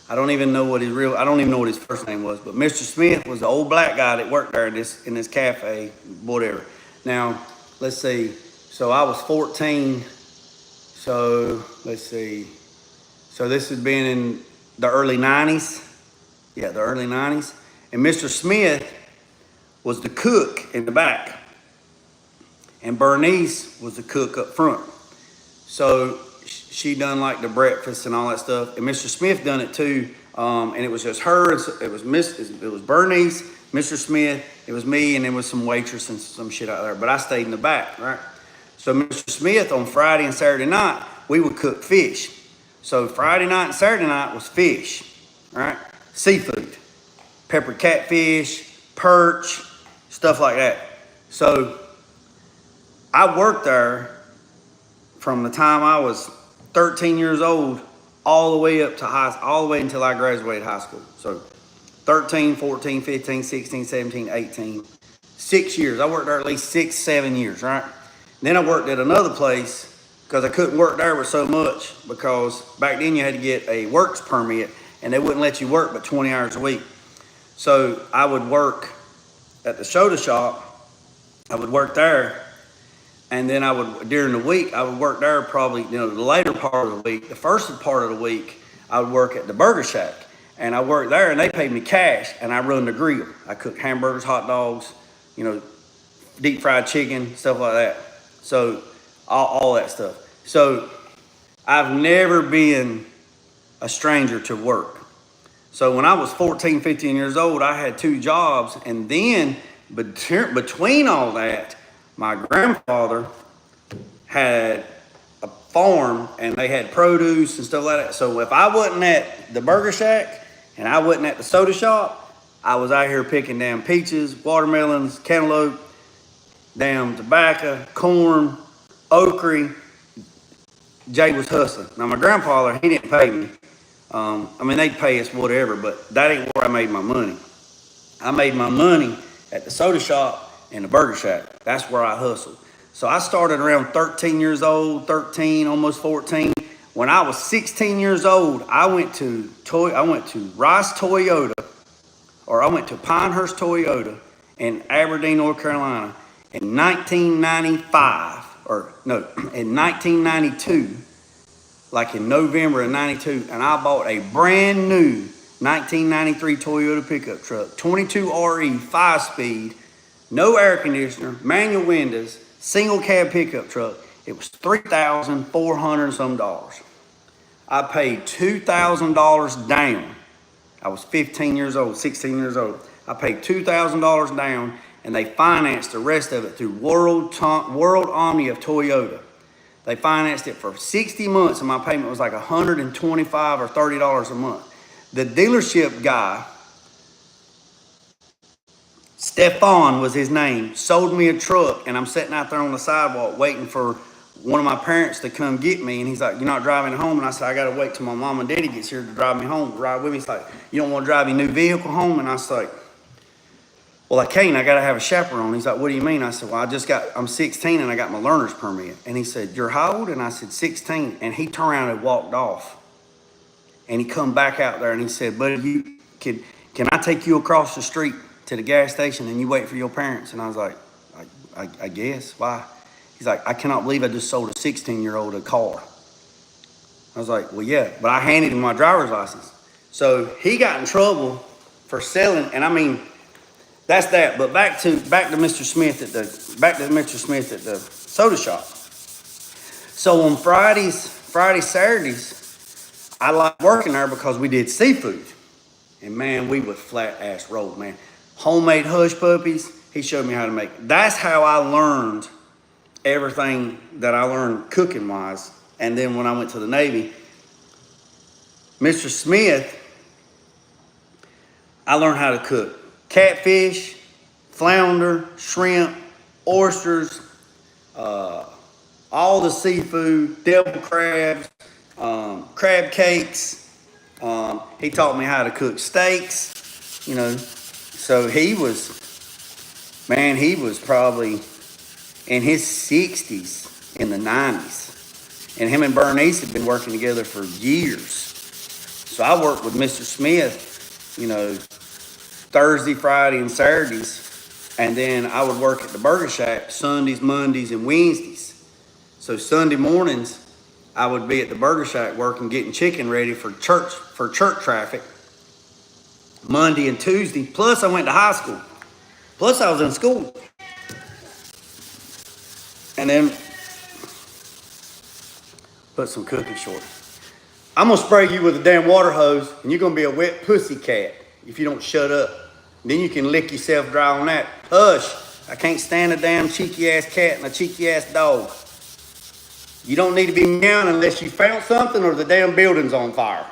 I don't even know what his first name was, but Mr. Smith was the old black guy that worked there in this cafe, whatever. Now, let's see. So I was 14. So let's see. So this has been in the early 90s. Yeah, the early 90s. And Mr. Smith was the cook in the back. And Bernice was the cook up front. So she done like the breakfast and all that stuff. And Mr. Smith done it too. And it was just her. It was Bernice, Mr. Smith. It was me, and there was some waitress and some shit out there. But I stayed in the back, right? So Mr. Smith on Friday and Saturday night, we would cook fish. So Friday night and Saturday night was fish, right? Seafood, pepper catfish, perch, stuff like that. So I worked there from the time I was 13 years old all the way up to all the way until I graduated high school. So 13, 14, 15, 16, 17, 18, 6 years. I worked there at least 6, 7 years, right? Then I worked at another place because I couldn't work there with so much, because back then you had to get a works permit and they wouldn't let you work but 20 hours a week. So I would work at the soda shop. I would work there, and then during the week, I would work there probably, the later part of the week. The first part of the week, I would work at the Burger Shack, and I worked there, and they paid me cash, and I run the grill. I cooked hamburgers, hot dogs, deep fried chicken, stuff like that. So all that stuff. So I've never been a stranger to work. So when I was 14, 15 years old, I had 2 jobs, and then between all that, my grandfather had a farm, and they had produce and stuff like that. So if I wasn't at the Burger Shack and I wasn't at the soda shop, I was out here picking damn peaches, watermelons, cantaloupe, damn tobacco, corn, okra. Jay was hustling. Now my grandfather, he didn't pay me. They'd pay us whatever, but that ain't where I made my money. I made my money at the soda shop and the Burger Shack. That's where I hustled. So I started around 13 years old, 13, almost 14. When I was 16 years old, I went to Pinehurst Toyota in Aberdeen, North Carolina in 1995, or no, in 1992, like in November of 92, and I bought a brand new 1993 Toyota pickup truck, 22 RE, 5-speed, no air conditioner, manual windows, single cab pickup truck. It was $3,400 and some dollars. I paid $2,000 down. I was 15 years old, 16 years old. I paid $2,000 down, and they financed the rest of it through World Omni of Toyota. They financed it for 60 months, and my payment was like $125 or $30 a month. The dealership guy, Stefan was his name, sold me a truck, and I'm sitting out there on the sidewalk waiting for one of my parents to come get me, and he's like, "You're not driving home?" And I said, "I gotta wait till my mom and daddy gets here to drive me home, ride with me." He's like, "You don't want to drive your new vehicle home?" And I was like, "Well, I can't, I gotta have a chaperone." He's like, "What do you mean?" I said, "Well, I'm 16 and I got my learner's permit." And he said, "You're how old?" And I said, 16. And he turned around and walked off. And he come back out there and he said, "Buddy, can I take you across the street to the gas station and you wait for your parents?" And I was like, I guess. Why? He's like, "I cannot believe I just sold a 16-year-old a car." I was like, "Well, yeah," but I handed him my driver's license. So he got in trouble for selling, and I mean, that's that. But back to Mr. Smith at the soda shop. So on Fridays, Saturdays, I liked working there because we did seafood. And man, we would flat ass roll, man. Homemade hush puppies, he showed me how to make. That's how I learned everything that I learned cooking wise. And then when I went to the Navy, Mr. Smith, I learned how to cook catfish, flounder, shrimp, oysters, all the seafood, devil crabs, crab cakes. He taught me how to cook steaks, you know. So he was probably in his 60s, in the 90s. And him and Bernice had been working together for years. So I worked with Mr. Smith, you know, Thursday, Friday, and Saturdays. And then I would work at the Burger Shack Sundays, Mondays, and Wednesdays. So Sunday mornings, I would be at the Burger Shack working, getting chicken ready for church traffic. Monday and Tuesday. Plus I went to high school. Plus I was in school. And then put some cooking short. I'm gonna spray you with a damn water hose, and you're gonna be a wet pussy cat if you don't shut up. Then you can lick yourself dry on that. Hush! I can't stand a damn cheeky ass cat and a cheeky ass dog. You don't need to be meowing unless you found something or the damn building's on fire.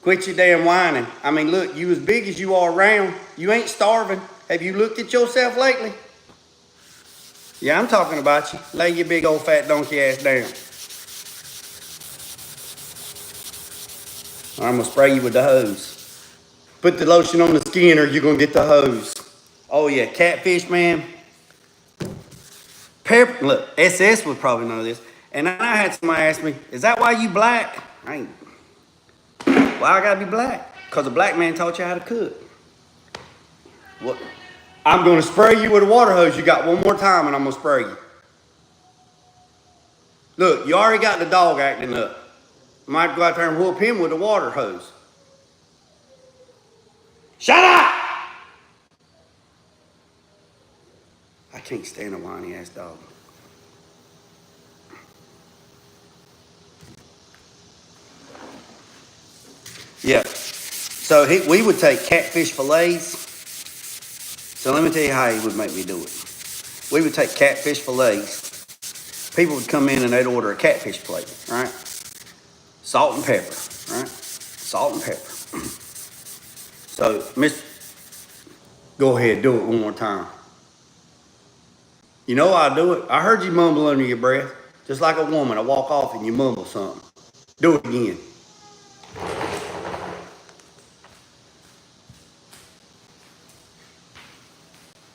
Quit your damn whining. I mean, look, you as big as you are around, you ain't starving. Have you looked at yourself lately? Yeah, I'm talking about you. Lay your big old fat donkey ass down. I'm gonna spray you with the hose. Put the lotion on the skin or you're gonna get the hose. Oh yeah, catfish, man. Pepper, look, SS would probably know this. And then I had somebody ask me, "Is that why you black?" Why I gotta be black? Because a black man taught you how to cook. What? I'm gonna spray you with a water hose. You got one more time and I'm gonna spray you. Look, you already got the dog acting up. Might go out there and whoop him with a water hose. Shut up! I can't stand a whiny ass dog. Yeah. So we would take catfish fillets. So let me tell you how he would make me do it. We would take catfish fillets. People would come in and they'd order a catfish plate, right? Salt and pepper, right? Salt and pepper. So, go ahead, do it one more time. You know how I do it? I heard you mumble under your breath. Just like a woman, I walk off and you mumble something. Do it again.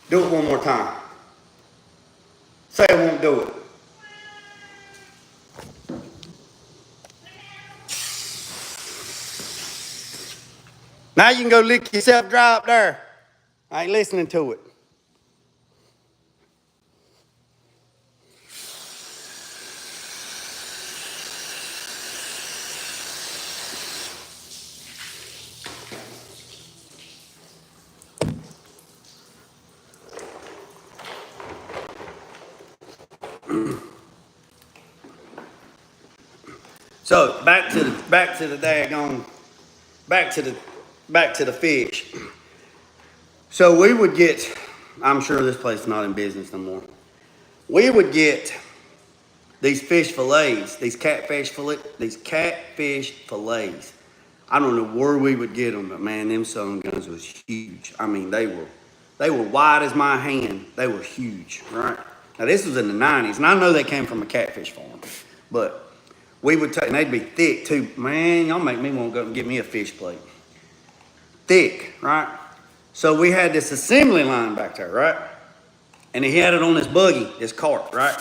Do it one more time. Say I won't do it. Now you can go lick yourself dry up there. I ain't listening to it. So back to the daggone, back to the fish. So we would get, I'm sure this place is not in business no more. We would get these fish fillets, these catfish fillets. I don't know where we would get them, but man, them son guns was huge. I mean, they were wide as my hand. They were huge, right? Now this was in the 90s, and I know they came from a catfish farm, but we would take, and they'd be thick too. Man, y'all make me want to go and get me a fish plate. Thick, right? So we had this assembly line back there, right? And he had it on this buggy, this cart, right?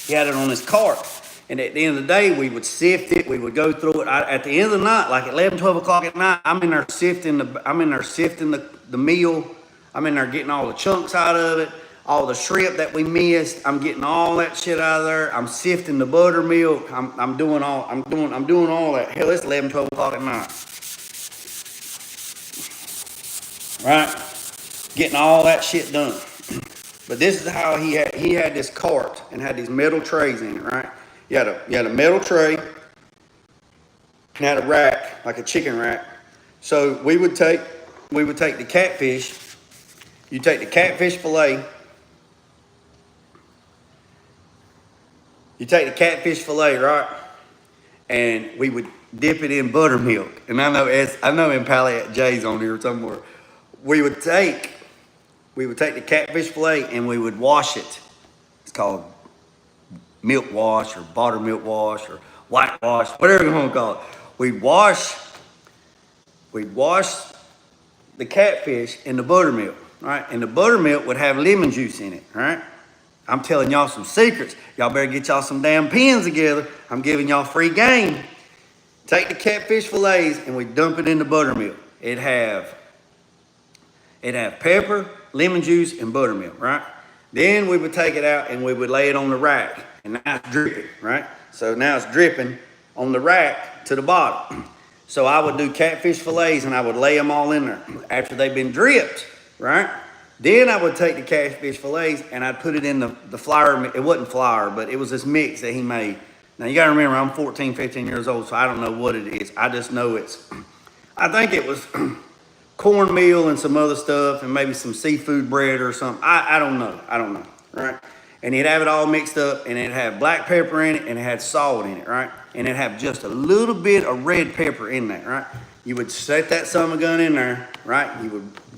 He had it on this cart. And at the end of the day, we would sift it. We would go through it. At the end of the night, like at 11, 12 o'clock at night, I'm in there sifting the meal. I'm in there getting all the chunks out of it, all the shrimp that we missed. I'm getting all that shit out of there. I'm sifting the buttermilk. I'm doing all that. Hell, it's 11, 12 o'clock at night. Right? Getting all that shit done. But this is how he had this cart and had these metal trays in it, right? You had a metal tray and had a rack, like a chicken rack. So we would take the catfish. You take the catfish fillet. You take the catfish fillet, right? And we would dip it in buttermilk. And I know Impala Jay's on here somewhere. We would take the catfish fillet and we would wash it. It's called milk wash or buttermilk wash or whitewash, whatever you want to call it. We'd wash the catfish in the buttermilk, right? And the buttermilk would have lemon juice in it, right? I'm telling y'all some secrets. Y'all better get y'all some damn pens together. I'm giving y'all free game. Take the catfish fillets and we dump it in the buttermilk. It'd have pepper, lemon juice, and buttermilk, right? Then we would take it out and we would lay it on the rack. And now it's dripping, right? So now it's dripping on the rack to the bottom. So I would do catfish fillets and I would lay them all in there after they've been dripped, right? Then I would take the catfish fillets and I'd put it in the flour. It wasn't flour, but it was this mix that he made. Now you gotta remember, I'm 14, 15 years old, so I don't know what it is. I just know I think it was cornmeal and some other stuff and maybe some seafood bread or something. I don't know, right? And he'd have it all mixed up and it'd have black pepper in it and it had salt in it, right? And it'd have just a little bit of red pepper in that, right? You would set that summer gun in there, right?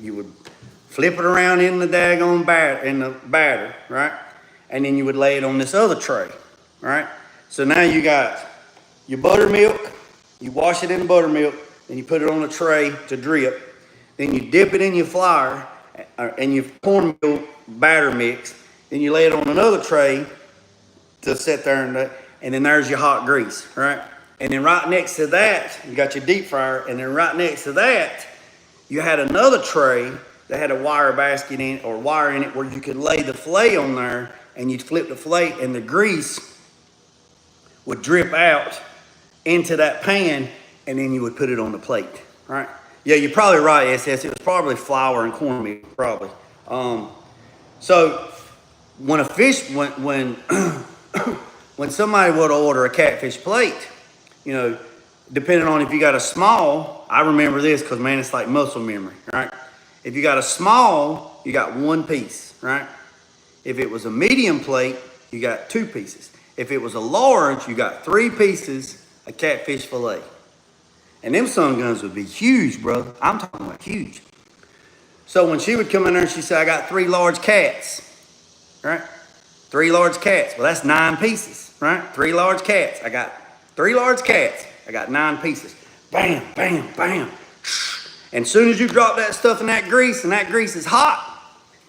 You would flip it around in the daggone batter, right? And then you would lay it on this other tray, right? So now you got your buttermilk, you wash it in buttermilk, then you put it on a tray to drip. Then you dip it in your flour and your cornmeal batter mix. Then you lay it on another tray to sit there and then there's your hot grease, right? And then right next to that, you got your deep fryer. And then right next to that, you had another tray that had a wire basket in it or wire in it where you could lay the filet on there and you'd flip the filet and the grease would drip out into that pan and then you would put it on the plate, right? Yeah, you're probably right, SS. It was probably flour and cornmeal, probably. So when when somebody would order a catfish plate, you know, depending on if you got a small, I remember this because, man, it's like muscle memory, right? If you got a small, you got one piece, right? If it was a medium plate, you got two pieces. If it was a large, you got three pieces of catfish fillet. And them sun guns would be huge, brother. I'm talking about huge. So when she would come in there and she said, I got 3 large cats, right? 3 large cats. Well, that's 9 pieces, right? 3 large cats. I got 3 large cats. I got 9 pieces. Bam, bam, bam. And as soon as you drop that stuff in that grease, and that grease is hot,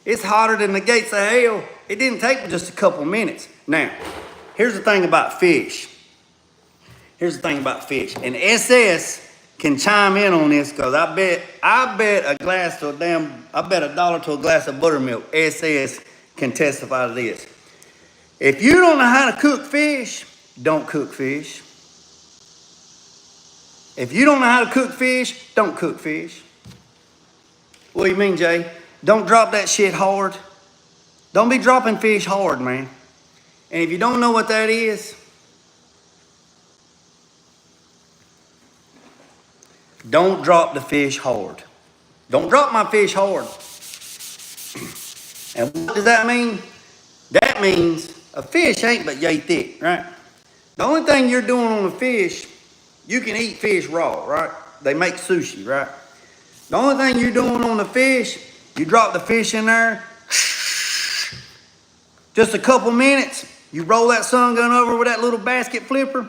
it's hotter than the gates of hell. It didn't take just a couple minutes. Now, here's the thing about fish. And SS can chime in on this because I bet $1 to a glass of buttermilk. SS can testify to this. If you don't know how to cook fish, don't cook fish. If you don't know how to cook fish, don't cook fish. What do you mean, Jay? Don't drop that shit hard. Don't be dropping fish hard, man. And if you don't know what that is, Don't drop the fish hard. Don't drop my fish hard. And what does that mean? That means a fish ain't but yay thick, right? The only thing you're doing on a fish, you can eat fish raw, right? They make sushi, right? The only thing you're doing on the fish, you drop the fish in there, just a couple minutes, you roll that sun gun over with that little basket flipper,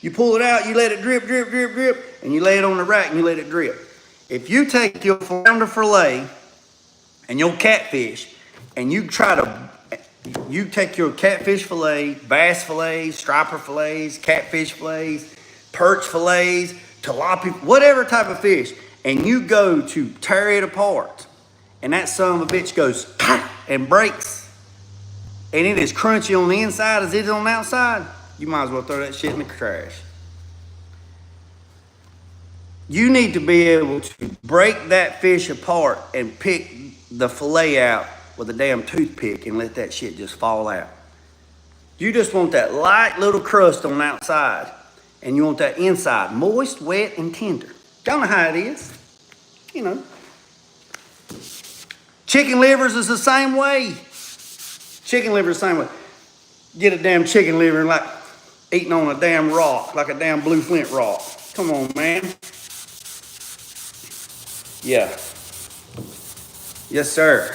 you pull it out, you let it drip, drip, drip, drip, and you lay it on the rack and you let it drip. If you take your flounder fillet and your catfish and you take your catfish fillet, bass fillets, striper fillets, catfish fillets, perch fillets, tilapia, whatever type of fish, and you go to tear it apart, and that son of a bitch goes and breaks, and it is crunchy on the inside as it is on the outside, you might as well throw that shit in the trash. You need to be able to break that fish apart and pick the fillet out with a damn toothpick and let that shit just fall out. You just want that light little crust on the outside, and you want that inside moist, wet, and tender. Y'all know how it is, you know. Chicken livers is the same way. Chicken liver is the same way. Get a damn chicken liver and like eating on a damn rock, like a damn blue flint rock. Come on, man. Yeah. Yes, sir.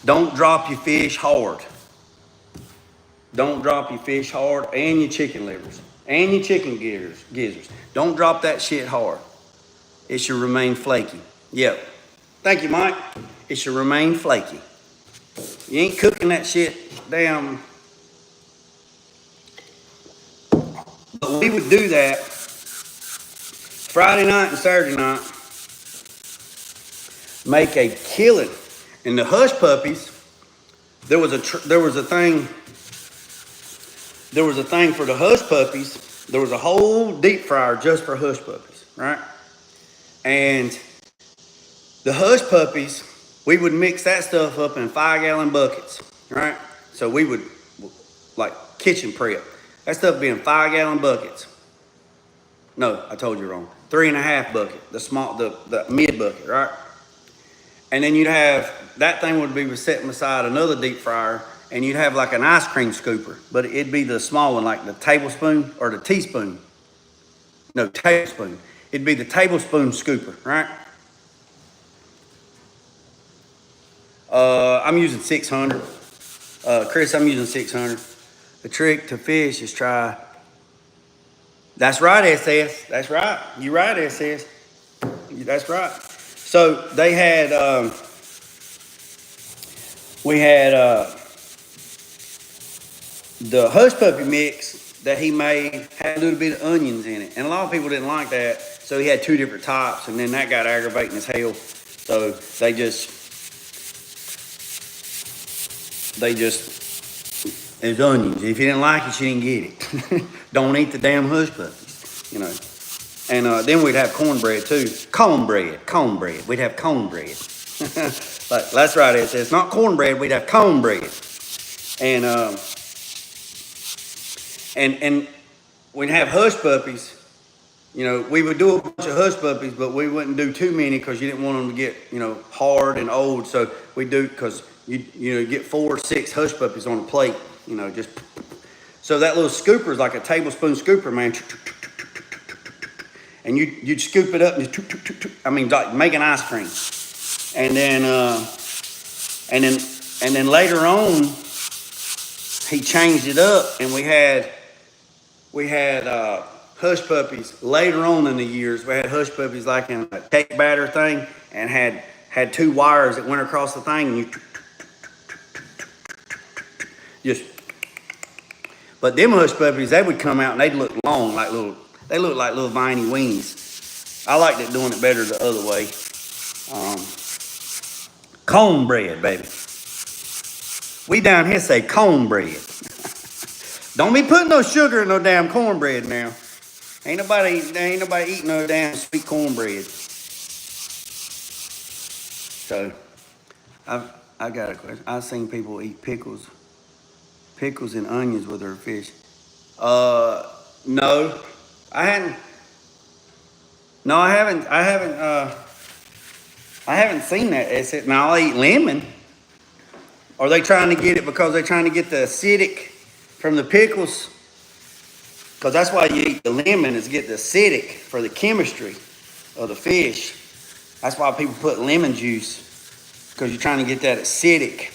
Don't drop your fish hard. Don't drop your fish hard and your chicken livers and your chicken gizzards. Don't drop that shit hard. It should remain flaky. Yep. Thank you, Mike. It should remain flaky. You ain't cooking that shit damn. But we would do that Friday night and Saturday night. Make a killing. And the hush puppies, there was a thing for the hush puppies. There was a whole deep fryer just for hush puppies, right? And the hush puppies, we would mix that stuff up in 5-gallon buckets, right? So we would, like, kitchen prep. That stuff would be in 5-gallon buckets. No, I told you wrong. 3.5 bucket, the mid bucket, right? And then you'd have, that thing would be set beside another deep fryer, and you'd have like an ice cream scooper, but it'd be the small one, like the tablespoon or the teaspoon. No, tablespoon. It'd be the tablespoon scooper, right? I'm using 600. Chris, I'm using 600. The trick to fish is try. That's right, SS. That's right. You're right, SS. That's right. So they had, we had the hush puppy mix that he made had a little bit of onions in it. And a lot of people didn't like that. So he had 2 different types, and then that got aggravating as hell. So they just, it's onions. If you didn't like it, you didn't get it. Don't eat the damn hush puppies, you know. And then we'd have cornbread too. Cornbread. We'd have cornbread. Like, that's right, it's not cornbread, we'd have cornbread. And we'd have hush puppies. You know, we would do a bunch of hush puppies, but we wouldn't do too many because you didn't want them to get, you know, hard and old. So we do, because you get 4 or 6 hush puppies on a plate, you know, just. So that little scooper is like a tablespoon scooper, man. And you'd scoop it up and like making ice cream. And then later on, he changed it up, and we had hush puppies later on in the years. We had hush puppies like in a cake batter thing, and had 2 wires that went across the thing, and you just. But them hush puppies, they would come out and they'd look long, they look like little viney weenies. I liked it doing it better the other way. Cornbread, baby. We down here say cornbread. Don't be putting no sugar in no damn cornbread now. Ain't nobody eating no damn sweet cornbread. So, I got a question. I've seen people eat pickles and onions with their fish. No, I hadn't. No, I haven't. I haven't seen that. It's it. Now I'll eat lemon. Are they trying to get it because they're trying to get the acidic from the pickles? Because that's why you eat the lemon, is get the acidic for the chemistry of the fish. That's why people put lemon juice, because you're trying to get that acidic.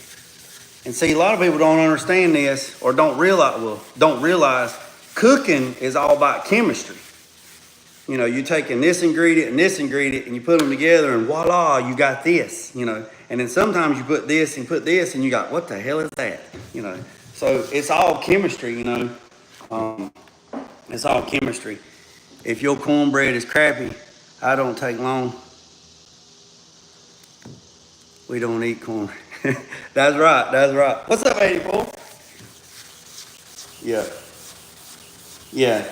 And see, a lot of people don't understand this, or don't realize cooking is all about chemistry. You know, you're taking this ingredient and this ingredient and you put them together and voila, you got this, you know. And then sometimes you put this and you got, what the hell is that? You know, so it's all chemistry, you know. It's all chemistry. If your cornbread is crappy, I don't take long. We don't eat corn. That's right, that's right. What's up, 84? Yeah. Yeah.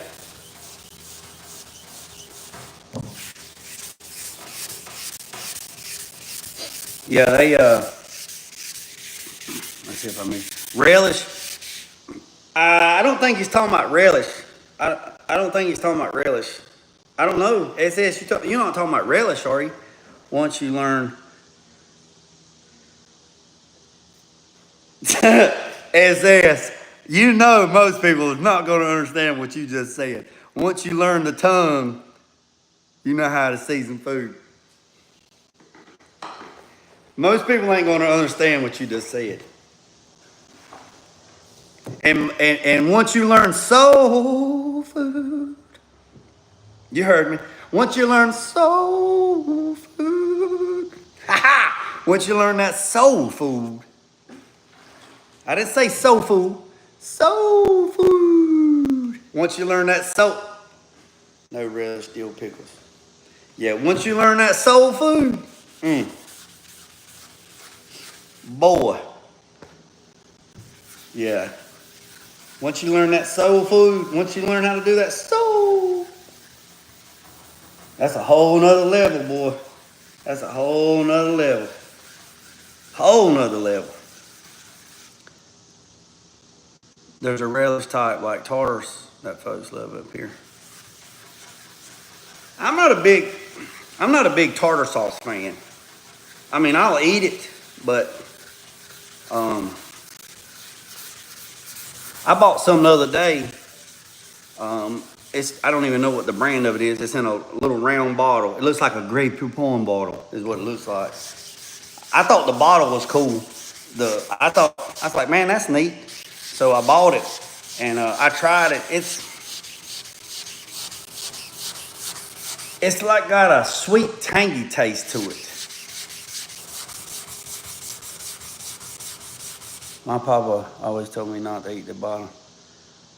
Yeah, they, let's see if I mean, relish. I don't think he's talking about relish. I don't think he's talking about relish. I don't know. SS, you're not talking about relish, are you? Once you learn. SS, you know most people are not going to understand what you just said. Once you learn the tongue, you know how to season food. Most people ain't going to understand what you just said. And once you learn soul food, you heard me. Once you learn soul food, once you learn that soul food, I didn't say soul food, soul food. Once you learn that soul, no relish, dill pickles. Yeah, once you learn that soul food, boy, yeah. Once you learn that soul food, once you learn how to do that soul, that's a whole nother level, boy. That's a whole nother level. Whole nother level. There's a relish type like tartars that folks love up here. I'm not a big tartar sauce fan. I mean, I'll eat it, but I bought some the other day. I don't even know what the brand of it is. It's in a little round bottle. It looks like a Grey Poupon bottle, is what it looks like. I thought the bottle was cool. I was like, man, that's neat. So I bought it and I tried it. It's like got a sweet, tangy taste to it. My papa always told me not to eat the bottom.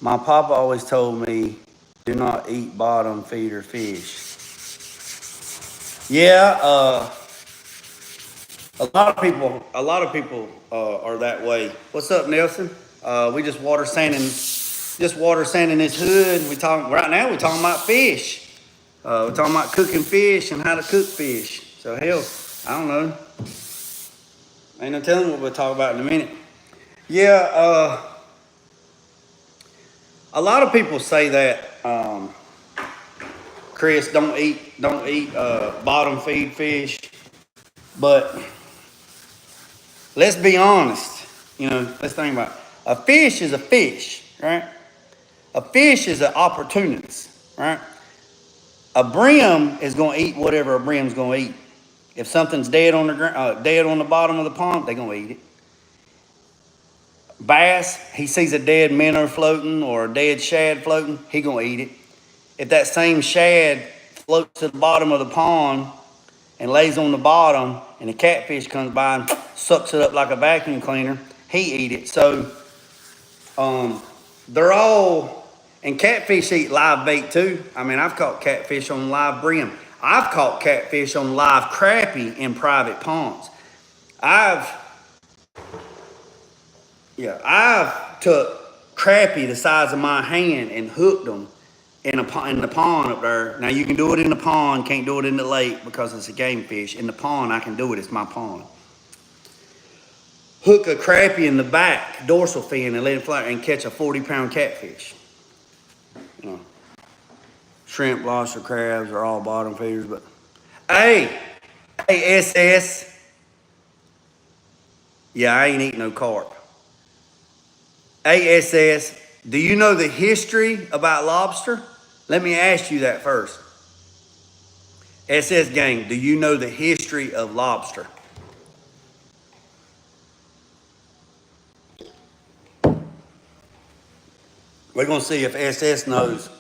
My papa always told me, do not eat bottom feeder fish. Yeah, a lot of people are that way. What's up, Nelson? We just water sanding this hood. Right now. We're talking about fish. We're talking about cooking fish and how to cook fish. So hell, I don't know. Ain't no telling what we'll talk about in a minute. Yeah, a lot of people say that, Chris, don't eat bottom feed fish. But let's be honest. You know, let's think about it. A fish is a fish, right? A fish is an opportunist, right? A brim is going to eat whatever a brim's going to eat. If something's dead on the bottom of the pond, they're going to eat it. Bass, he sees a dead minnow floating or a dead shad floating, he going to eat it. If that same shad floats to the bottom of the pond and lays on the bottom and a catfish comes by and sucks it up like a vacuum cleaner, he eat it. So they're all, and catfish eat live bait too. I mean, I've caught catfish on live brim. I've caught catfish on live crappie in private ponds. I've took crappie the size of my hand and hooked them in the pond up there. Now you can do it in the pond, can't do it in the lake because it's a game fish. In the pond, I can do it, it's my pond. Hook a crappie in the back, dorsal fin, and let it fly and catch a 40-pound catfish. You know. Shrimp, lobster, crabs are all bottom feeders, but hey, SS. Yeah, I ain't eating no carp. ASS, do you know the history about lobster? Let me ask you that first. SS gang, do you know the history of lobster? We're gonna see if SS knows.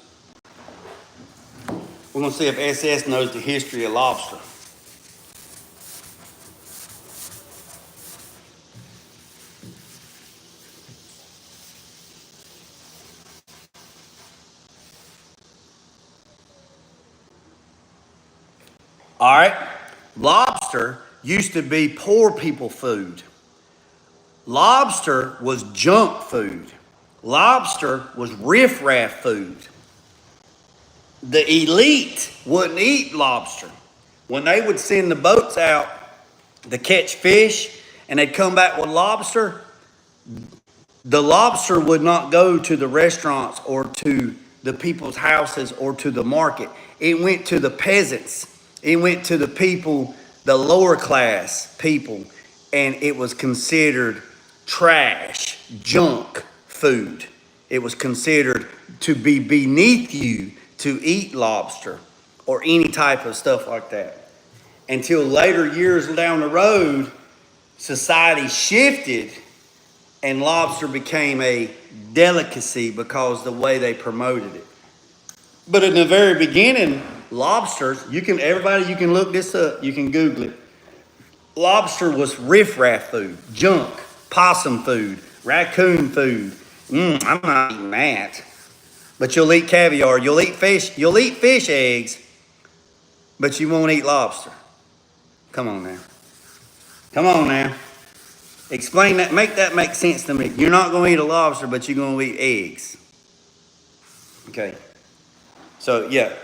We're gonna see if SS knows the history of lobster. All right. Lobster used to be poor people food. Lobster was junk food. Lobster was riffraff food. The elite wouldn't eat lobster. When they would send the boats out to catch fish and they'd come back with lobster, the lobster would not go to the restaurants or to the people's houses or to the market. It went to the peasants. It went to the people, the lower class people, and it was considered trash, junk food. It was considered to be beneath you to eat lobster or any type of stuff like that. Until later years down the road, society shifted and lobster became a delicacy because the way they promoted it. But in the very beginning, lobsters, you can look this up, you can Google it. Lobster was riffraff food, junk, possum food, raccoon food. I'm not eating that. But you'll eat caviar, you'll eat fish eggs, but you won't eat lobster. Come on now. Come on now. Explain that, make that make sense to me. You're not going to eat a lobster, but you're going to eat eggs. Okay. So, yeah.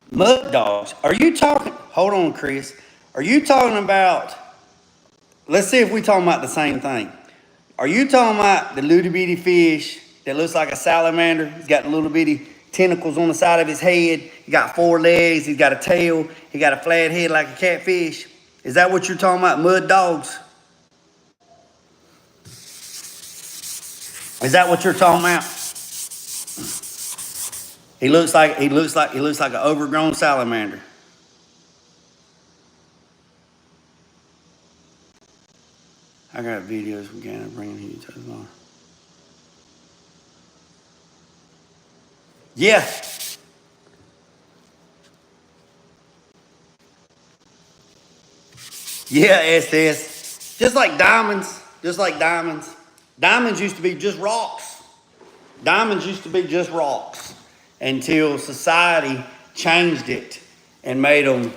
Mud dogs. Are you talking, hold on, Chris. Are you talking about, let's see if we're talking about the same thing. Are you talking about the little bitty fish that looks like a salamander? He's got little bitty tentacles on the side of his head. He got 4 legs. He's got a tail. He got a flat head like a catfish. Is that what you're talking about, mud dogs? Is that what you're talking about? He looks like an overgrown salamander. I got videos from Ghana bringing you to the bar. Yeah. Yeah, SS. Just like diamonds. Diamonds used to be just rocks. Diamonds used to be just rocks until society changed it and made them,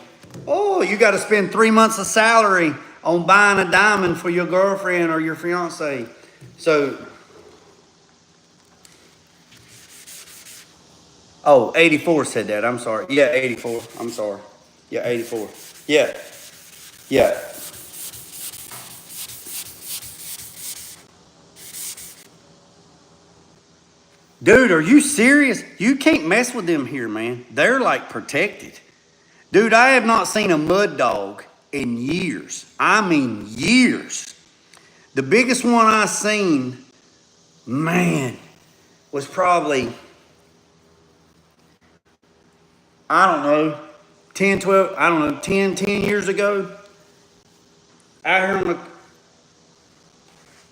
oh, you got to spend 3 months of salary on buying a diamond for your girlfriend or your fiance. So, 84 said that. I'm sorry. Yeah, 84. I'm sorry. Yeah, 84. Yeah. Yeah. Dude, are you serious? You can't mess with them here, man. They're like protected. Dude, I have not seen a mud dog in years. I mean years. The biggest one I seen, man, was probably, I don't know, 10 years ago. I heard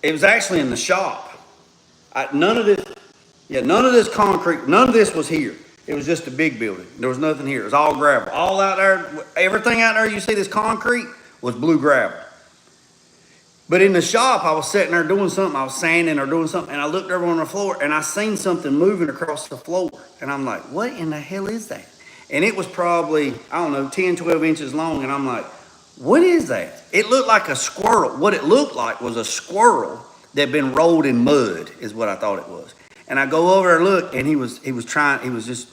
it was actually in the shop. None of this concrete, none of this was here. It was just a big building. There was nothing here. It was all gravel. All out there, everything out there you see this concrete was blue gravel. But in the shop, I was sitting there doing something. I was sanding or doing something, and I looked over on the floor, and I seen something moving across the floor. And I'm like, what in the hell is that? And it was probably, I don't know, 10, 12 inches long. And I'm like, what is that? It looked like a squirrel. What it looked like was a squirrel that had been rolled in mud, is what I thought it was. And I go over there and look, and he was just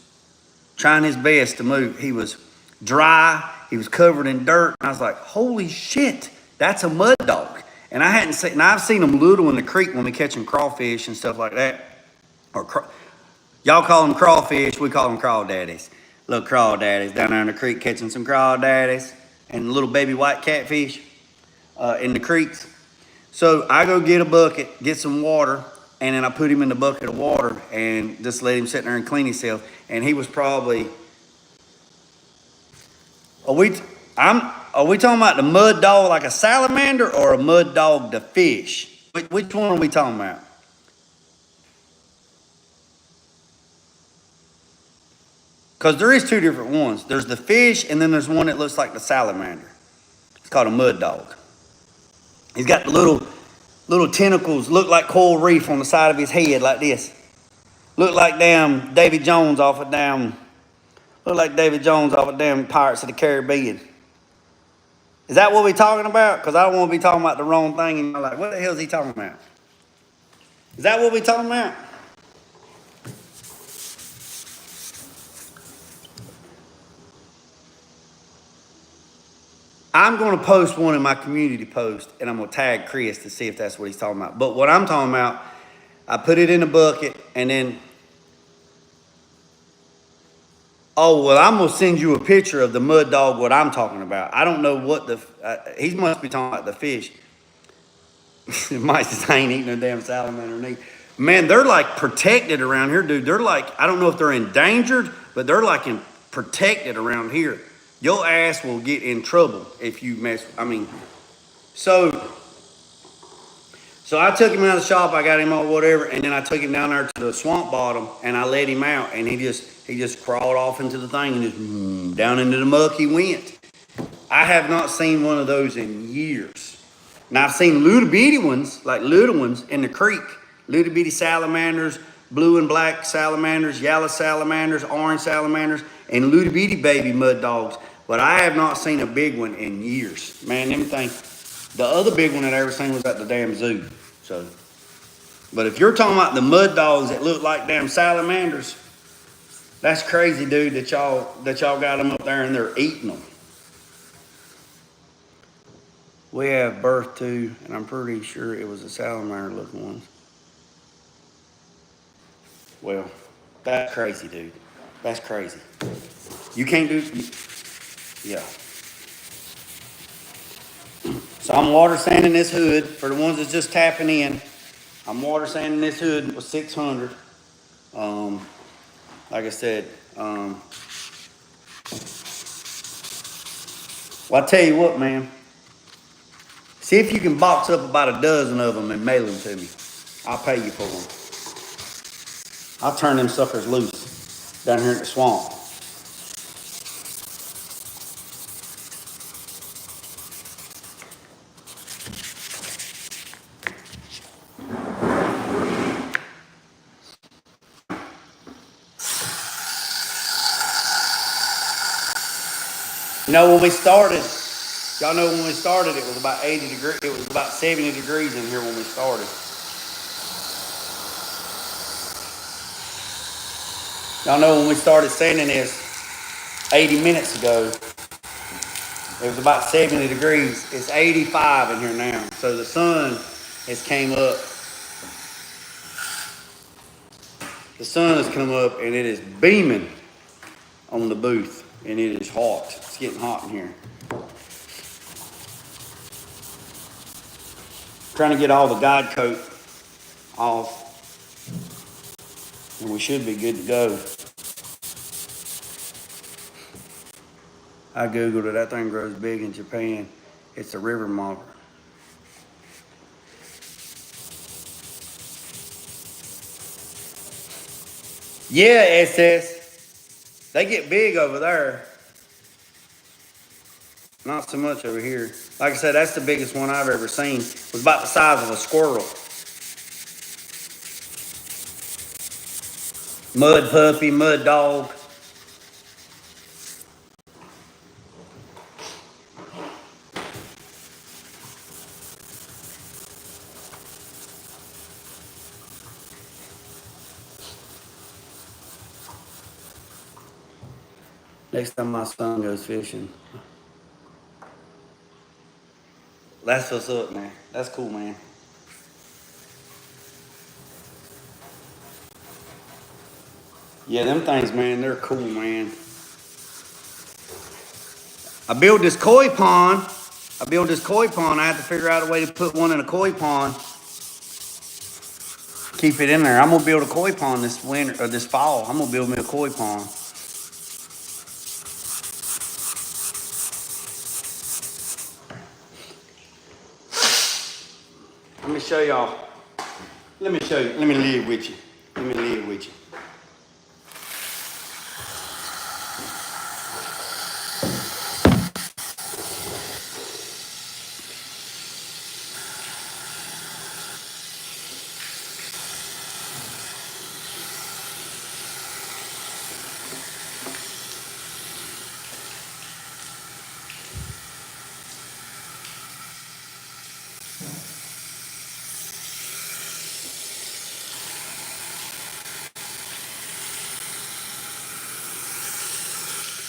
trying his best to move. He was dry. He was covered in dirt. And I was like, holy shit, that's a mud dog. And I hadn't seen, now I've seen them little in the creek when we catching crawfish and stuff like that. Or y'all call them crawfish, we call them crawdaddies. Little crawdaddies down there in the creek catching some crawdaddies and little baby white catfish in the creeks. So I go get a bucket, get some water, and then I put him in the bucket of water and just let him sit there and clean himself. And he was probably, are we talking about the mud dog like a salamander or a mud dog the fish? Which one are we talking about? Because there is two different ones. There's the fish, and then there's one that looks like the salamander. It's called a mud dog. He's got the little tentacles, look like coral reef on the side of his head like this. Look like damn Davy Jones off of damn Pirates of the Caribbean. Is that what we talking about? Because I don't want to be talking about the wrong thing and you're like, what the hell is he talking about? Is that what we talking about? I'm going to post one in my community post, and I'm going to tag Chris to see if that's what he's talking about. But what I'm talking about, I put it in a bucket, and then, oh, well, I'm going to send you a picture of the mud dog, what I'm talking about. I don't know what he must be talking about the fish. Mice just ain't eating no damn salamander meat. Man, they're like protected around here, dude. They're like, I don't know if they're endangered, but they're like protected around here. Your ass will get in trouble if you mess. So I took him out of the shop. I got him all whatever, and then I took him down there to the swamp bottom, and I let him out, and he just crawled off into the thing and just down into the muck he went. I have not seen one of those in years. Now I've seen little bitty ones, like little ones in the creek, little bitty salamanders, blue and black salamanders, yellow salamanders, orange salamanders, and little bitty baby mud dogs. But I have not seen a big one in years. Man, them things. The other big one that I ever seen was at the damn zoo. So, but if you're talking about the mud dogs that look like damn salamanders, that's crazy, dude, that y'all got them up there and they're eating them. We have birth too, and I'm pretty sure it was a salamander looking one. Well, that's crazy, dude. That's crazy. You can't do. Yeah. So I'm water sanding this hood for the ones that's just tapping in. I'm water sanding this hood with 600. Like I said, well, I tell you what, man. See if you can box up about a dozen of them and mail them to me. I'll pay you for them. I'll turn them suckers loose down here in the swamp. You know, when we started, y'all know when we started, it was about 80 degrees. It was about 70 degrees in here when we started. Y'all know when we started sanding this 80 minutes ago, it was about 70 degrees. It's 85 in here now. So the sun has came up. The sun has come up and it is beaming on the booth. And it is hot. It's getting hot in here. Trying to get all the guide coat off. And we should be good to go. I googled it. That thing grows big in Japan. It's a river monster. Yeah, SS. They get big over there. Not so much over here. Like I said, that's the biggest one I've ever seen. It was about the size of a squirrel. Mud puppy, mud dog. Next time my son goes fishing. That's what's up, man. That's cool, man. Yeah, them things, man, they're cool, man. I built this koi pond. I had to figure out a way to put one in a koi pond. Keep it in there. I'm gonna build a koi pond this winter or this fall. I'm gonna build me a koi pond. Let me show y'all. Let me show you. Let me live with you. Let me live with you.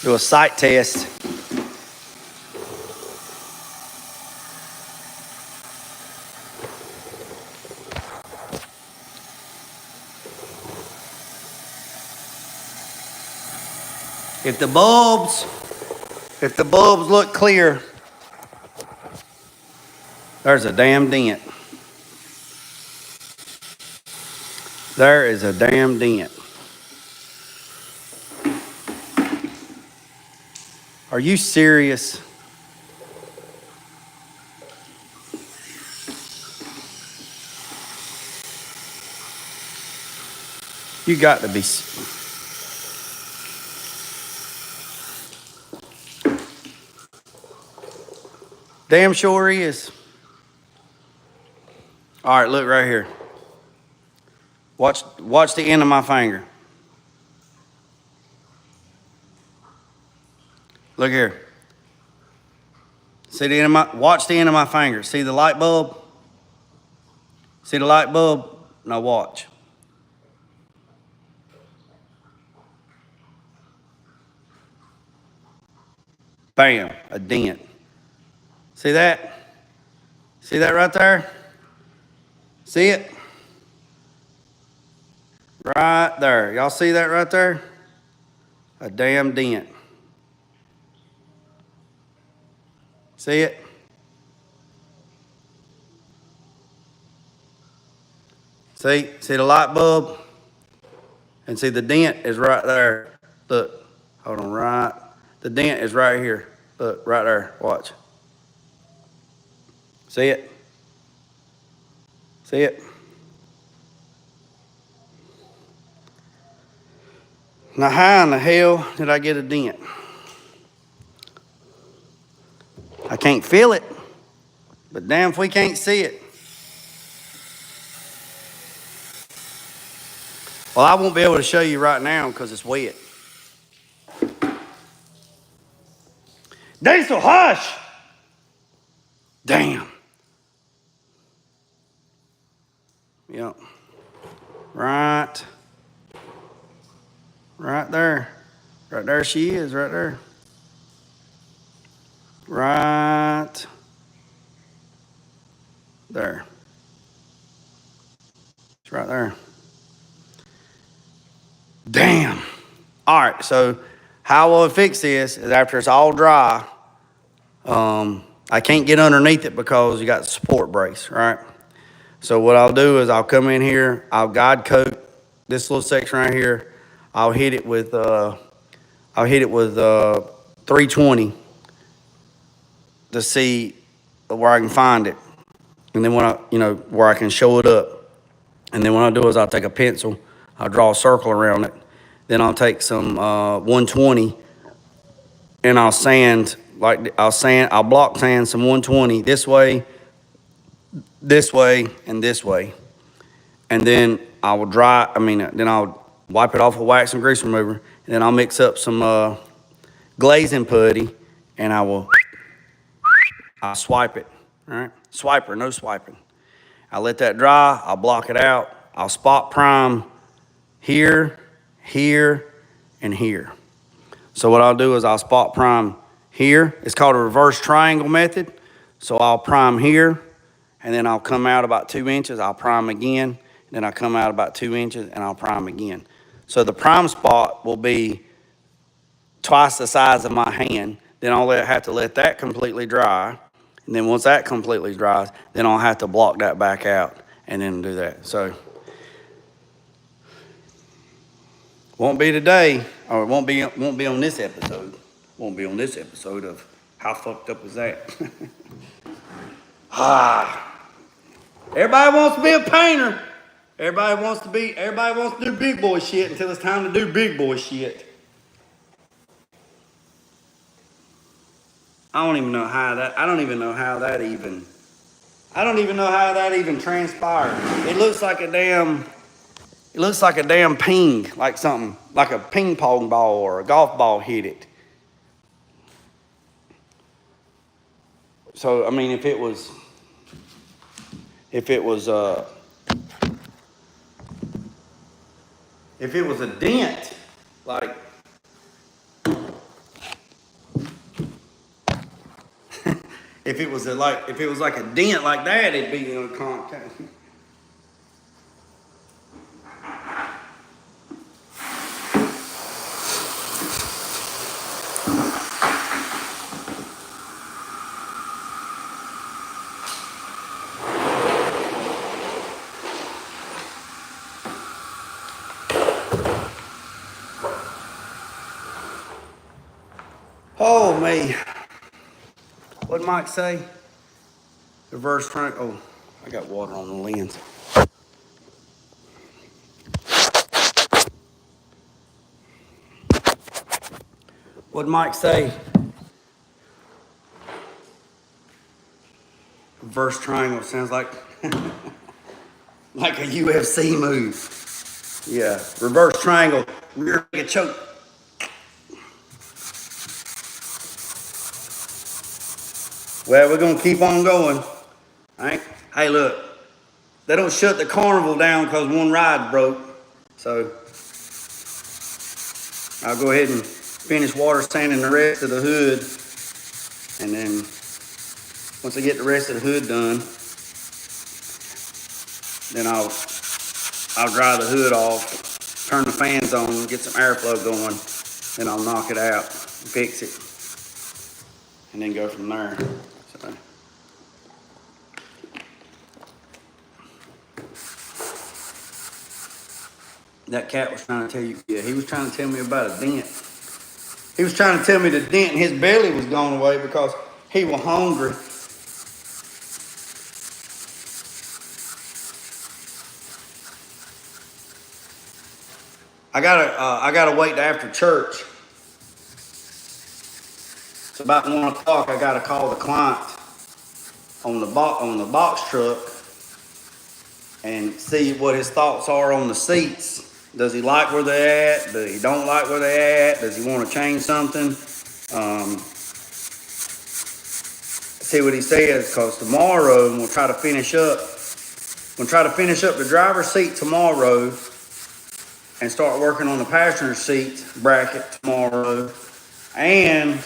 Do a sight test. If the bulbs look clear, there's a damn dent. There is a damn dent. Are you serious? You got to be. Damn sure he is. All right, look right here. Watch the end of my finger. Look here. See the end of watch the end of my finger. See the light bulb? See the light bulb? Now watch. Bam, a dent. See that? See that right there? See it? Right there. Y'all see that right there? A damn dent. See it? See the light bulb? And see the dent is right there. Look, hold on, right. The dent is right here. Look, right there, watch. See it? See it? Now how in the hell did I get a dent? I can't feel it, but damn if we can't see it. Well, I won't be able to show you right now because it's wet. Diesel, hush! Damn. Yep. Right there. Right there she is, right there. Right there. It's right there. Damn. All right, so how we'll fix this is after it's all dry, I can't get underneath it because you got the support brace, right? So what I'll do is I'll come in here, I'll guide coat this little section right here. I'll hit it with 320 to see where I can find it. And then when where I can show it up. And then what I'll do is I'll take a pencil, I'll draw a circle around it. Then I'll take some 120 and I'll block sand some 120 this way, and this way. And then I will then I'll wipe it off with wax and grease remover. And then I'll mix up some glazing putty and I'll swipe it, all right? Swiper, no swiping. I'll let that dry, I'll block it out. I'll spot prime here, here, and here. So what I'll do is I'll spot prime here. It's called a reverse triangle method. So I'll prime here, and then I'll come out about 2 inches, I'll prime again, and then I'll come out about 2 inches, and I'll prime again. So the prime spot will be twice the size of my hand. Then I'll have to let that completely dry. And then once that completely dries, then I'll have to block that back out and then do that. So won't be today, or it won't be on this episode. Won't be on this episode of How Fucked Up Is That? Everybody wants to be a painter. Everybody wants to do big boy shit until it's time to do big boy shit. I don't even know how that even transpired. It looks like a damn ping, like something, like a ping pong ball or a golf ball hit it. So, I mean, if it was a dent, like, if it was like a dent like that, it'd be in contact. Oh, me. What'd Mike say? Reverse crank. Oh, I got water on the lens. What'd Mike say? Reverse triangle sounds like like a UFC move. Yeah, reverse triangle, rear naked choke. Well, we're gonna keep on going. All right. Hey, look, they don't shut the carnival down because one ride broke. So I'll go ahead and finish water sanding the rest of the hood, and then once I get the rest of the hood done, then I'll dry the hood off, turn the fans on, get some airflow going, then I'll knock it out, fix it, and then go from there. So. That cat was trying to tell you, yeah, he was trying to tell me about a dent. He was trying to tell me the dent in his belly was gone away because he was hungry. I gotta wait after church. It's about 1 o'clock. I gotta call the client on the box truck and see what his thoughts are on the seats. Does he like where they're at? Does he don't like where they're at? Does he want to change something? See what he says, because tomorrow we'll try to finish up. We'll try to finish up the driver's seat tomorrow and start working on the passenger seat bracket tomorrow. And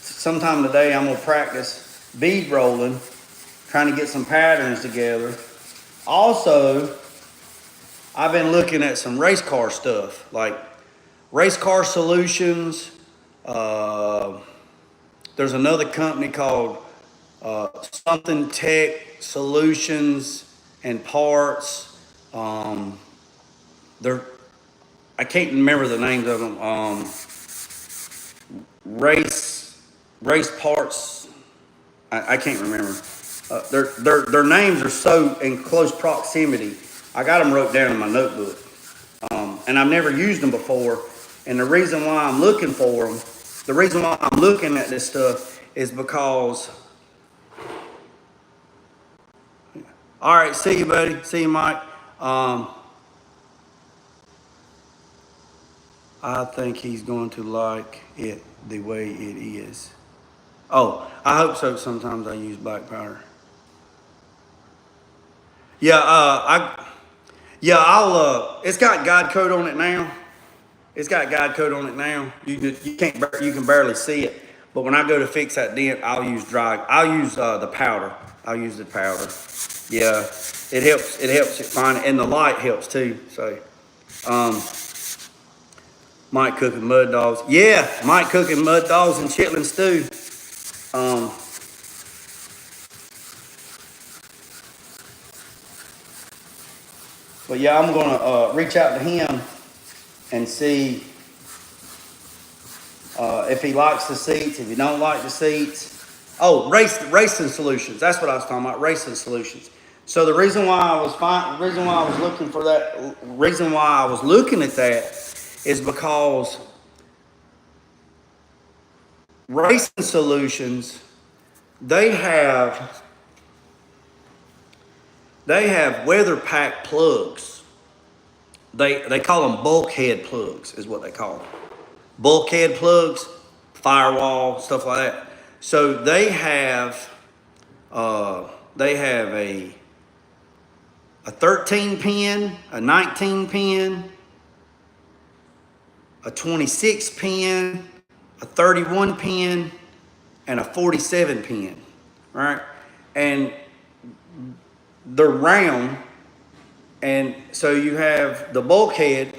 sometime today I'm gonna practice bead rolling, trying to get some patterns together. Also, I've been looking at some race car stuff, like Race Car Solutions. There's another company called Something Tech Solutions and Parts. I can't remember the names of them. Race Parts. I can't remember. Their names are so in close proximity. I got them wrote down in my notebook, and I've never used them before. And the reason why I'm looking for them, the reason why I'm looking at this stuff is because. All right, see you, buddy. See you, Mike. I think he's going to like it the way it is. Oh, I hope so. Sometimes I use black powder. Yeah, I'll. It's got guide code on it now. It's got guide code on it now. You can barely see it, But when I go to fix that dent, I'll use the powder. I'll use the powder. Yeah, it helps. It helps it find it, and the light helps too. So, Mike cooking mud dogs. Yeah, Mike cooking mud dogs and chitlin stew. But yeah, I'm gonna reach out to him and see if he likes the seats. If he don't like the seats, oh, racing solutions. That's what I was talking about. Racing solutions. So the reason why I was looking at that is because Racing Solutions, they have weather pack plugs. They call them bulkhead plugs, is what they call them. Bulkhead plugs, firewall, stuff like that. So they have a 13 pin, a 19 pin, a 26 pin, a 31 pin, and a 47 pin, right? And they're round, and so you have the bulkhead.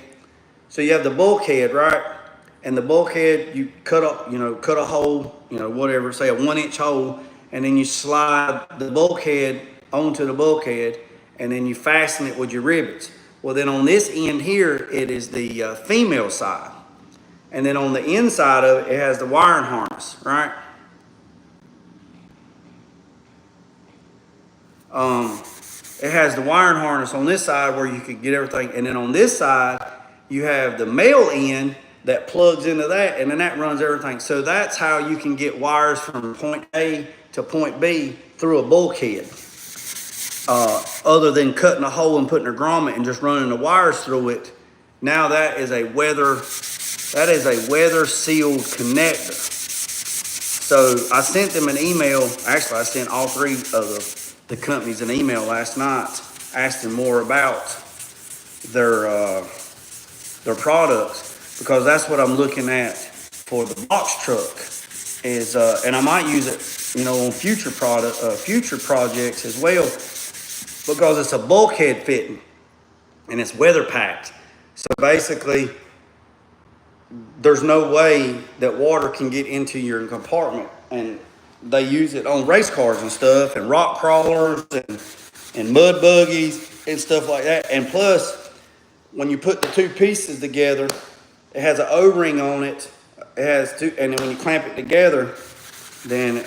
So you have the bulkhead, right? And the bulkhead, you cut a hole, whatever, say a 1-inch hole, and then you slide the bulkhead onto the bulkhead, and then you fasten it with your rivets. Well, then on this end here, it is the female side. And then on the inside of it, it has the wiring harness, right? It has the wiring harness on this side where you could get everything. And then on this side, you have the male end that plugs into that, and then that runs everything. So that's how you can get wires from point A to point B through a bulkhead. Other than cutting a hole and putting a grommet and just running the wires through it. Now that is a weather sealed connector. So I sent them an email. Actually, I sent all three of the companies an email last night asking more about their products, because that's what I'm looking at for the box truck is, and I might use it, on future projects as well, because it's a bulkhead fitting and it's weather packed. So basically, there's no way that water can get into your compartment, and they use it on race cars and stuff, and rock crawlers and mud buggies and stuff like that. And plus, when you put the two pieces together, it has an O-ring on it. It has two, and then when you clamp it together, then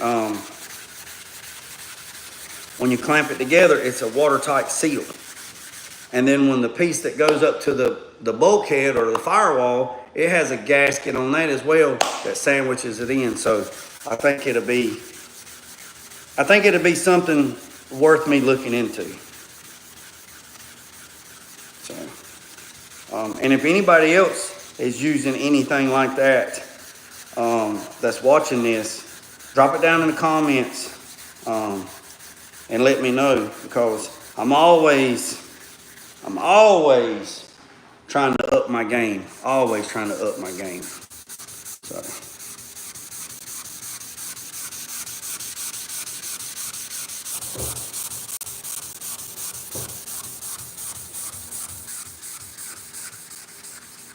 it's a watertight seal. And then when the piece that goes up to the bulkhead or the firewall, it has a gasket on that as well that sandwiches it in. So I think it'll be something worth me looking into. So, and if anybody else is using anything like that, that's watching this, drop it down in the comments, and let me know, because I'm always trying to up my game. Always trying to up my game. So.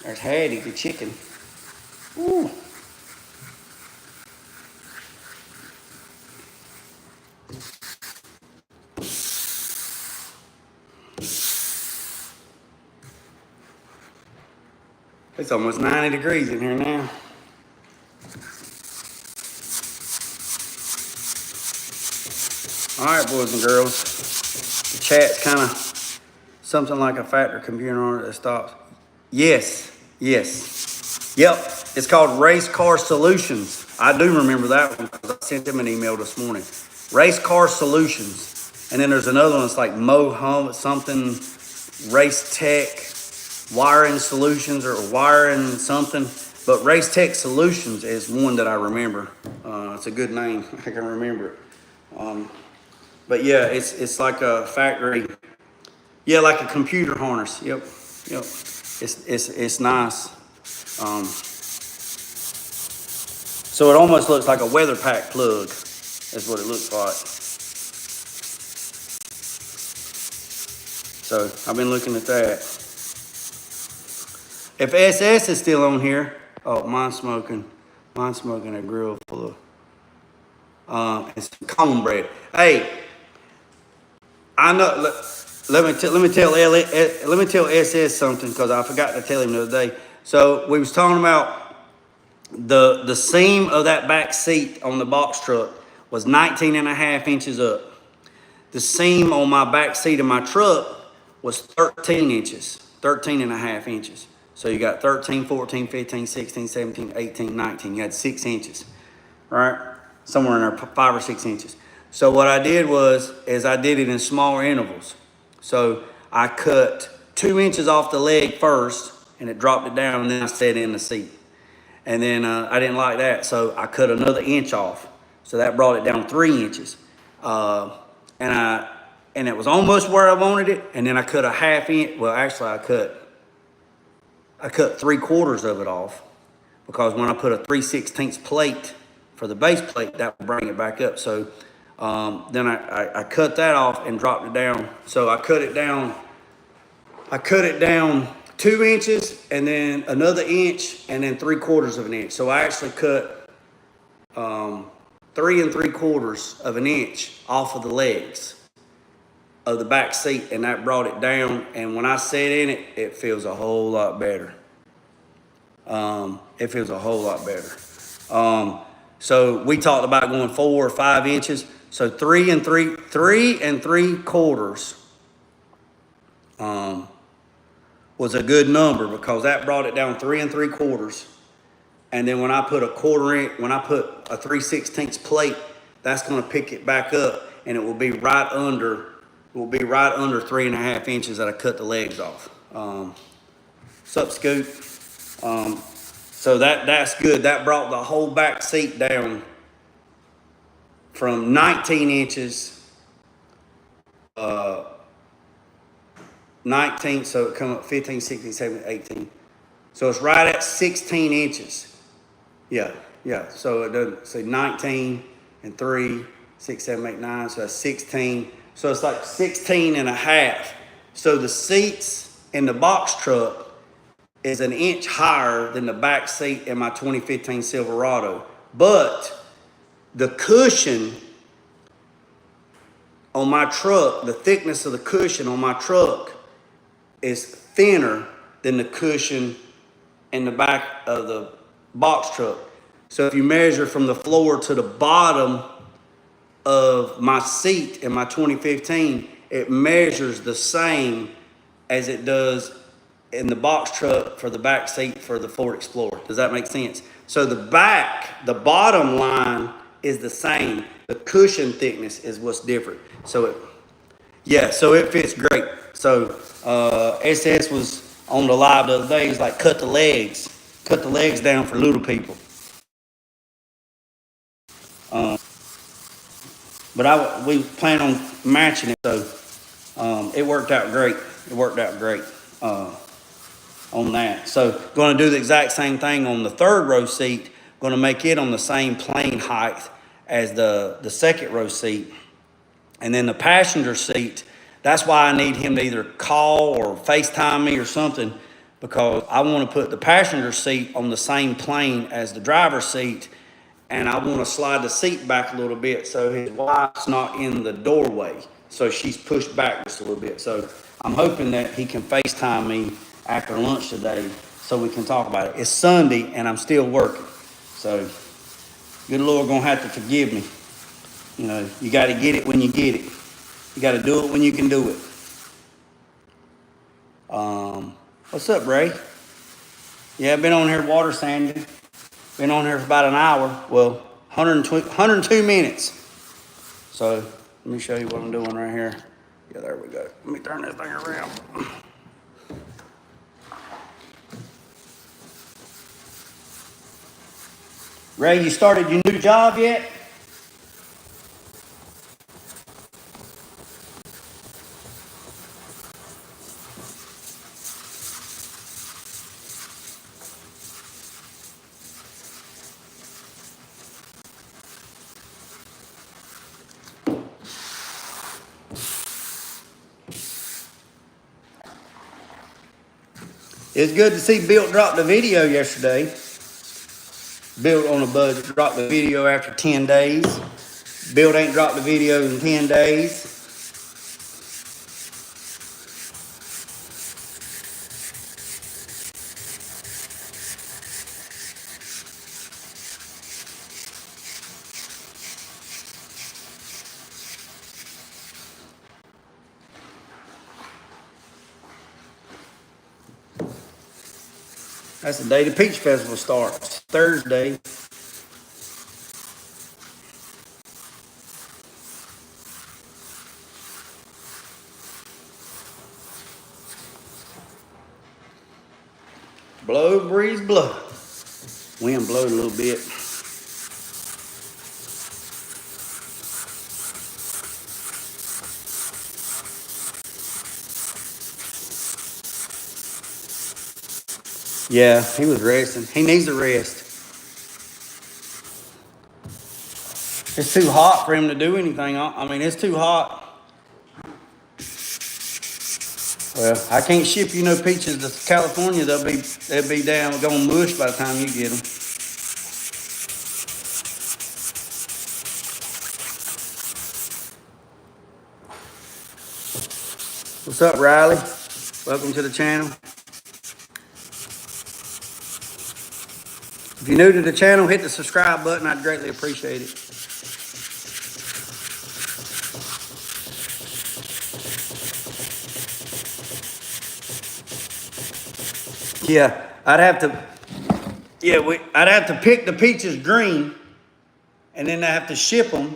There's Hattie, the chicken. Ooh. It's almost 90 degrees in here now. All right, boys and girls. The chat's kind of something like a factory computer on it that stops. Yes. Yep, it's called Race Car Solutions. I do remember that one because I sent them an email this morning. Race Car Solutions. And then there's another one that's like Mohum something, Race Tech. Wiring Solutions or wiring something, but Race Tech Solutions is one that I remember. It's a good name. I can remember it. But yeah, it's like a factory. Yeah, like a computer harness. Yep. It's nice. So it almost looks like a weather pack plug. That's what it looks like. So I've been looking at that. If SS is still on here, oh, mine's smoking a grill full of and some cornbread. Hey, I know. Let me tell SS something, because I forgot to tell him the other day. So we was talking about the seam of that back seat on the box truck was 19 and a half inches up. The seam on my back seat of my truck was 13 inches, 13 and a half inches. So you got 13, 14, 15, 16, 17, 18, 19. You had 6 inches, right? Somewhere in there, 5 or 6 inches. So what I did is I did it in smaller intervals. So I cut 2 inches off the leg first, and it dropped it down, and then I set in the seat. And then I didn't like that, so I cut another inch off. So that brought it down 3 inches. And it was almost where I wanted it. And then I cut a half inch. Well, actually, I cut 3/4 of it off, because when I put a 3/16 plate for the base plate, that would bring it back up. So then I cut that off and dropped it down. So I cut it down 2 inches, and then another inch, and then 3/4 of an inch. So I actually cut 3 3/4 of an inch off of the legs of the back seat, and that brought it down. And when I sit in it, it feels a whole lot better. It feels a whole lot better. So we talked about going 4 or 5 inches. So 3 3/4 was a good number, because that brought it down 3 3/4. And then when I put a 3/16 plate, that's going to pick it back up, and it will be right under 3 and a half inches that I cut the legs off. Sup, Scoot? So that's good. That brought the whole back seat down from 19 inches, 19, so it come up 15, 16, 17, 18. So it's right at 16 inches. Yeah. So it doesn't say 19 and 3, 6, 7, 8, 9. So that's 16. So it's like 16 and a half. So the seats in the box truck is an inch higher than the back seat in my 2015 Silverado. But the cushion on my truck, the thickness of the cushion on my truck is thinner than the cushion in the back of the box truck. So if you measure from the floor to the bottom of my seat in my 2015, it measures the same as it does in the box truck for the back seat for the Ford Explorer. Does that make sense? So the bottom line is the same. The cushion thickness is what's different. So it fits great. So SS was on the live the other day. He's like, cut the legs down for little people. But we plan on matching it, so it worked out great. On that. So going to do the exact same thing on the third row seat. Going to make it on the same plane height as the second row seat. And then the passenger seat, that's why I need him to either call or FaceTime me or something, because I want to put the passenger seat on the same plane as the driver's seat, and I want to slide the seat back a little bit so his wife's not in the doorway. So she's pushed back just a little bit. So I'm hoping that he can FaceTime me after lunch today so we can talk about it. It's Sunday and I'm still working. So good Lord gonna have to forgive me. You know, you got to get it when you get it. You got to do it when you can do it. What's up, Ray? Yeah, I've been on here water sanding. Been on here for about an hour. Well, 102 minutes. So let me show you what I'm doing right here. Yeah, there we go. Let me turn this thing around. Ray, you started your new job yet? It's good to see Bill drop the video yesterday. Bill on a budget dropped the video after 10 days. Bill ain't dropped the video in 10 days. That's the day the Peach Festival starts, Thursday. Blow, breeze, blow. Wind blowed a little bit. Yeah, he was resting. He needs to rest. It's too hot for him to do anything. I mean, it's too hot. Well, I can't ship you no peaches to California. They'll be down going mush by the time you get them. What's up, Riley? Welcome to the channel. If you're new to the channel, hit the subscribe button. I'd greatly appreciate it. Yeah, I'd have to pick the peaches green, and then I have to ship them,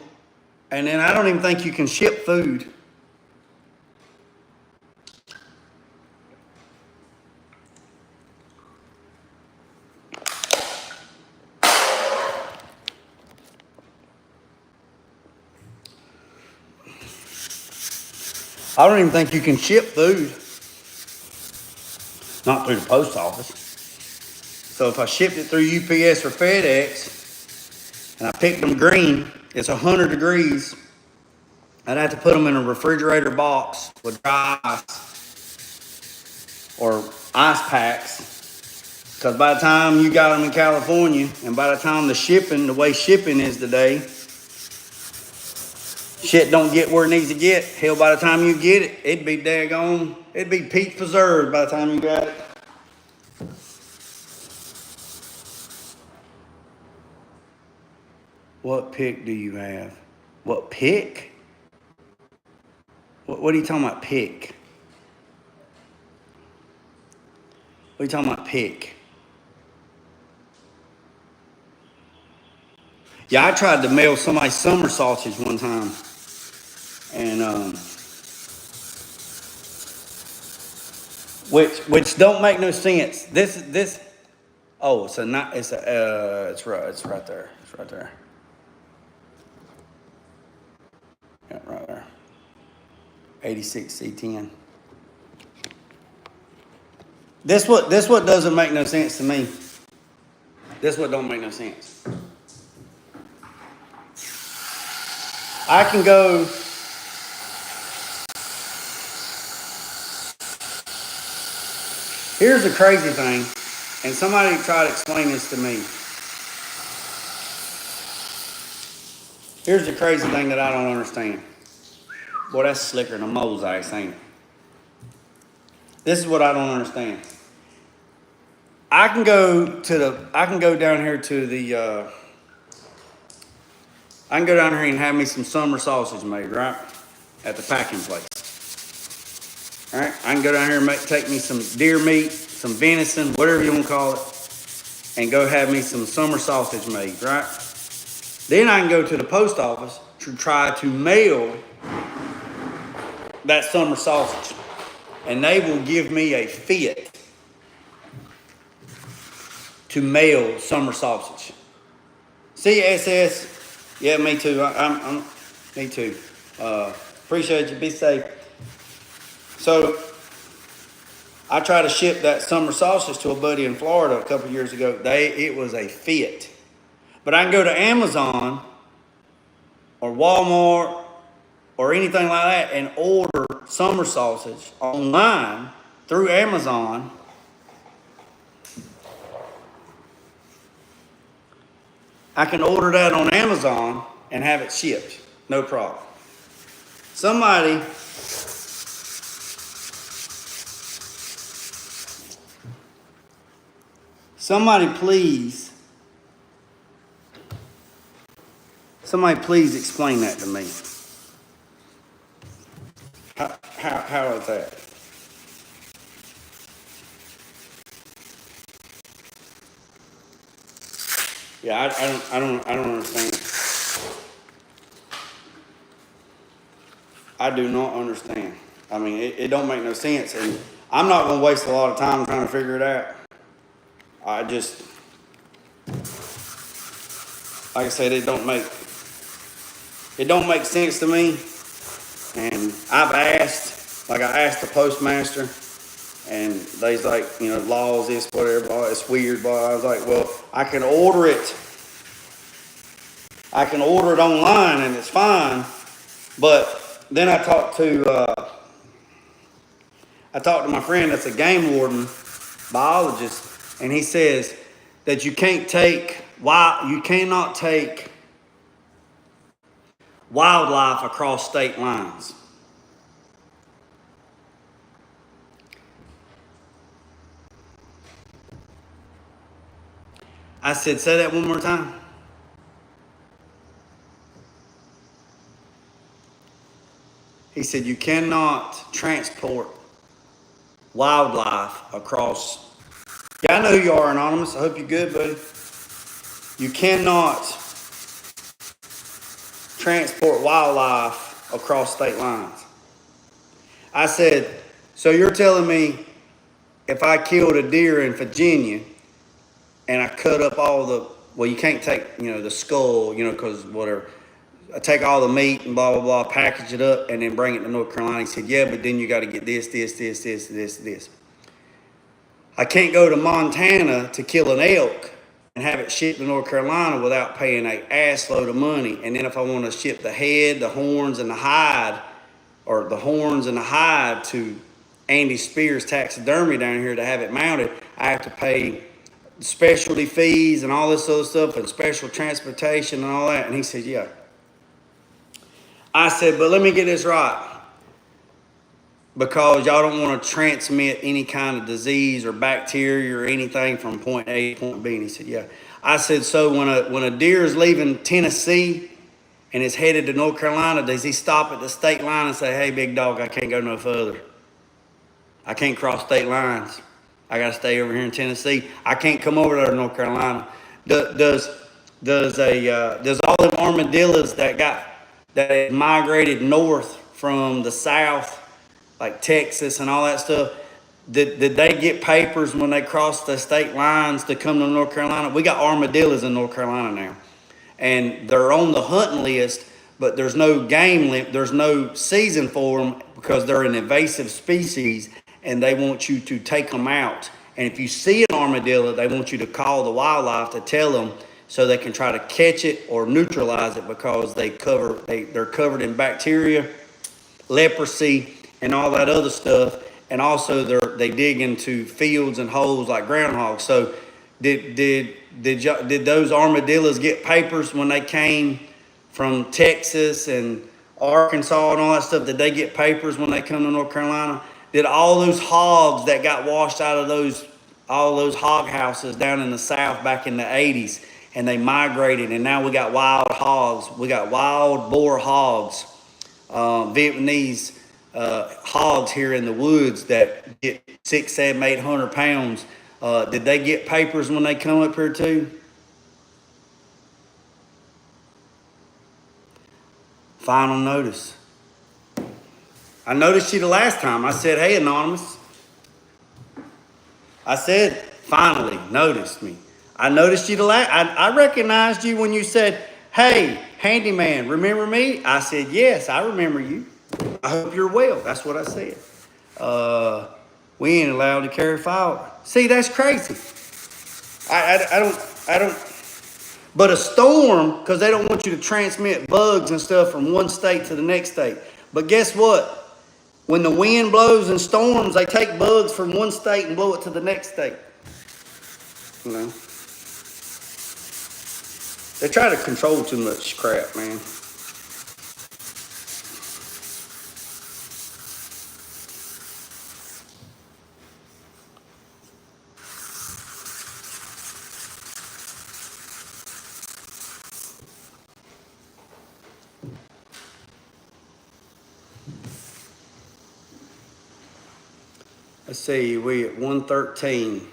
and then I don't even think you can ship food. I don't even think you can ship food. Not through the post office. So if I shipped it through UPS or FedEx and I picked them green, it's 100 degrees. I'd have to put them in a refrigerator box with dry ice or ice packs. Because by the time you got them in California and by the time the way shipping is today, shit don't get where it needs to get. Hell, by the time you get it, it'd be daggone, it'd be peach preserved by the time you got it. What pick do you have? What pick? What are you talking about, pick? What are you talking about, pick? Yeah, I tried to mail somebody summer sausage one time. And which don't make no sense. It's right there. It's right there. Yeah, right there. 86C10. This what doesn't make no sense to me. This what don't make no sense. I can go. Here's the crazy thing, and somebody tried to explain this to me. Here's the crazy thing that I don't understand. Boy, that's slicker than a mosaic, ain't it? This is what I don't understand. I can go down here and have me some summer sausage made, right? At the packing place. All right, I can go down here and take me some deer meat, some venison, whatever you want to call it, and go have me some summer sausage made, right? Then I can go to the post office to try to mail that summer sausage, and they will give me a fit to mail summer sausage. CSS, yeah, me too. Me too. Appreciate you. Be safe. So I tried to ship that summer sausage to a buddy in Florida a couple years ago. It was a fit. But I can go to Amazon or Walmart or anything like that and order summer sausage online through Amazon I can order that on Amazon and have it shipped. No problem. Somebody please explain that to me. How is that? Yeah, I don't understand. I do not understand. I mean, it don't make no sense, and I'm not gonna waste a lot of time trying to figure it out. I just, like I said, it don't make sense to me. And I've asked, like I asked the postmaster, and they's like, you know, laws, this, whatever, blah, it's weird, blah. I was like, well, I can order it online and it's fine. But then I talked to my friend that's a game warden, biologist, and he says that you cannot take wildlife across state lines. I said, say that one more time. He said, you cannot transport wildlife across. Yeah, I know who you are, Anonymous. I hope you're good, buddy. You cannot transport wildlife across state lines. I said, so you're telling me if I killed a deer in Virginia and I cut up all the, well, you can't take, you know, the skull, you know, because whatever. I take all the meat and blah, blah, blah, package it up, and then bring it to North Carolina. He said, yeah, but then you got to get this. I can't go to Montana to kill an elk and have it shipped to North Carolina without paying an ass load of money. And then if I want to ship the head, the horns, and the hide, or the horns and the hide to Andy Spears Taxidermy down here to have it mounted, I have to pay specialty fees and all this other stuff and special transportation and all that. And he said, yeah. I said, but let me get this right, because y'all don't want to transmit any kind of disease or bacteria or anything from point A to point B. And he said, yeah. I said, so when a deer is leaving Tennessee and is headed to North Carolina, does he stop at the state line and say, hey, big dog, I can't go no further. I can't cross state lines. I got to stay over here in Tennessee. I can't come over there to North Carolina. Does all them armadillos that migrated north from the south, like Texas and all that stuff, did they get papers when they crossed the state lines to come to North Carolina? We got armadillos in North Carolina now, and they're on the hunting list, but there's no there's no season for them because they're an invasive species, and they want you to take them out. And if you see an armadillo, they want you to call the wildlife to tell them, so they can try to catch it or neutralize it, because they're covered in bacteria, leprosy, and all that other stuff. And also they dig into fields and holes like groundhogs. So did those armadillos get papers when they came from Texas and Arkansas and all that stuff? Did they get papers when they come to North Carolina? Did all those hogs that got washed out of all those hog houses down in the South back in the 80s, and they migrated, and now we got wild hogs. We got wild boar hogs, Vietnamese hogs here in the woods that get 600, 700, 800 pounds. Did they get papers when they come up here too? Final notice. I noticed you the last time. I said, hey, Anonymous. I said, finally, noticed me. I noticed you I recognized you when you said, hey, handyman, remember me? I said, yes, I remember you. I hope you're well. That's what I said. We ain't allowed to carry fire. See, that's crazy. I don't. But a storm, because they don't want you to transmit bugs and stuff from one state to the next state. But guess what? When the wind blows and storms, they take bugs from one state and blow it to the next state. You know? They try to control too much crap, man. Let's see, we at 113.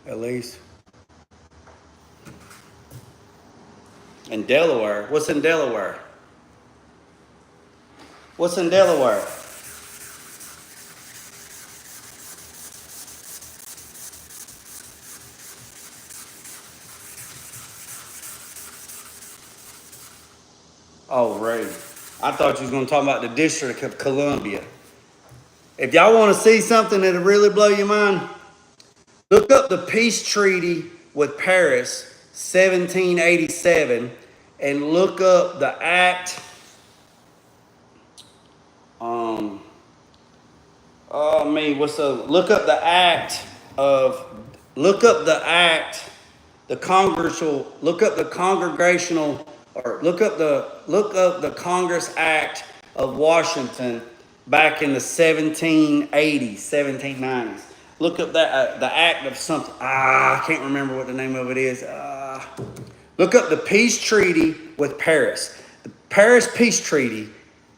At least. In Delaware. What's in Delaware? What's in Delaware? Oh, right. I thought you was going to talk about the District of Columbia. If y'all want to see something that'll really blow your mind, look up the peace treaty with Paris, 1787, and look up the act. Look up the act of, the congressional, look up the congregational, or look up the Congress Act of Washington back in the 1780s, 1790s. Look up that, the act of something. I can't remember what the name of it is. Look up the peace treaty with Paris. The Paris Peace Treaty.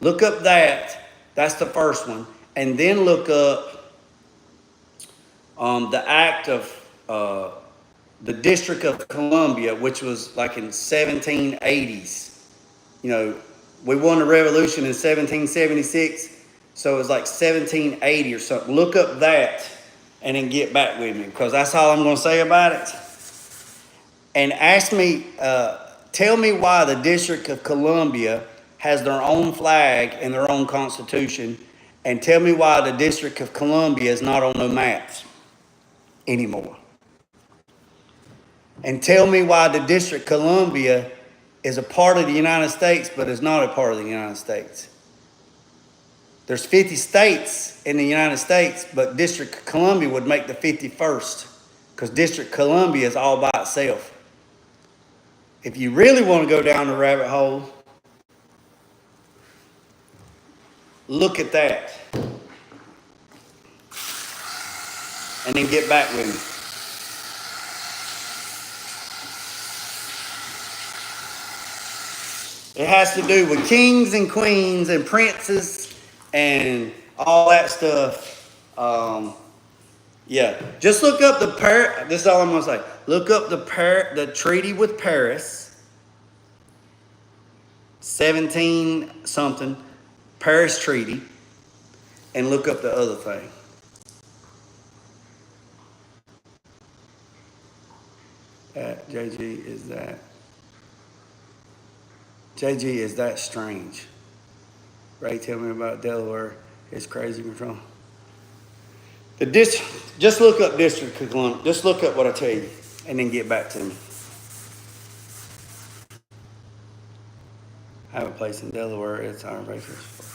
Look up that. That's the first one. And then look up the act of the District of Columbia, which was like in 1780s. You know, we won the revolution in 1776, so it was like 1780 or something. Look up that and then get back with me, because that's all I'm going to say about it. And ask me, tell me why the District of Columbia has their own flag and their own constitution, and tell me why the District of Columbia is not on the maps anymore. And tell me why the District of Columbia is a part of the United States, but is not a part of the United States. There's 50 states in the United States, but District of Columbia would make the 51st, because District of Columbia is all by itself. If you really want to go down the rabbit hole, look at that. And then get back with me. It has to do with kings and queens and princes and all that stuff. Yeah, just look up this is all I'm going to say. Look up the treaty with Paris, 17 something, Paris Treaty, and look up the other thing. JG, is that strange? Ray, tell me about Delaware. It's crazy control. Just look up District of Columbia. Just look up what I tell you, and then get back to me. I have a place in Delaware. It's our basis.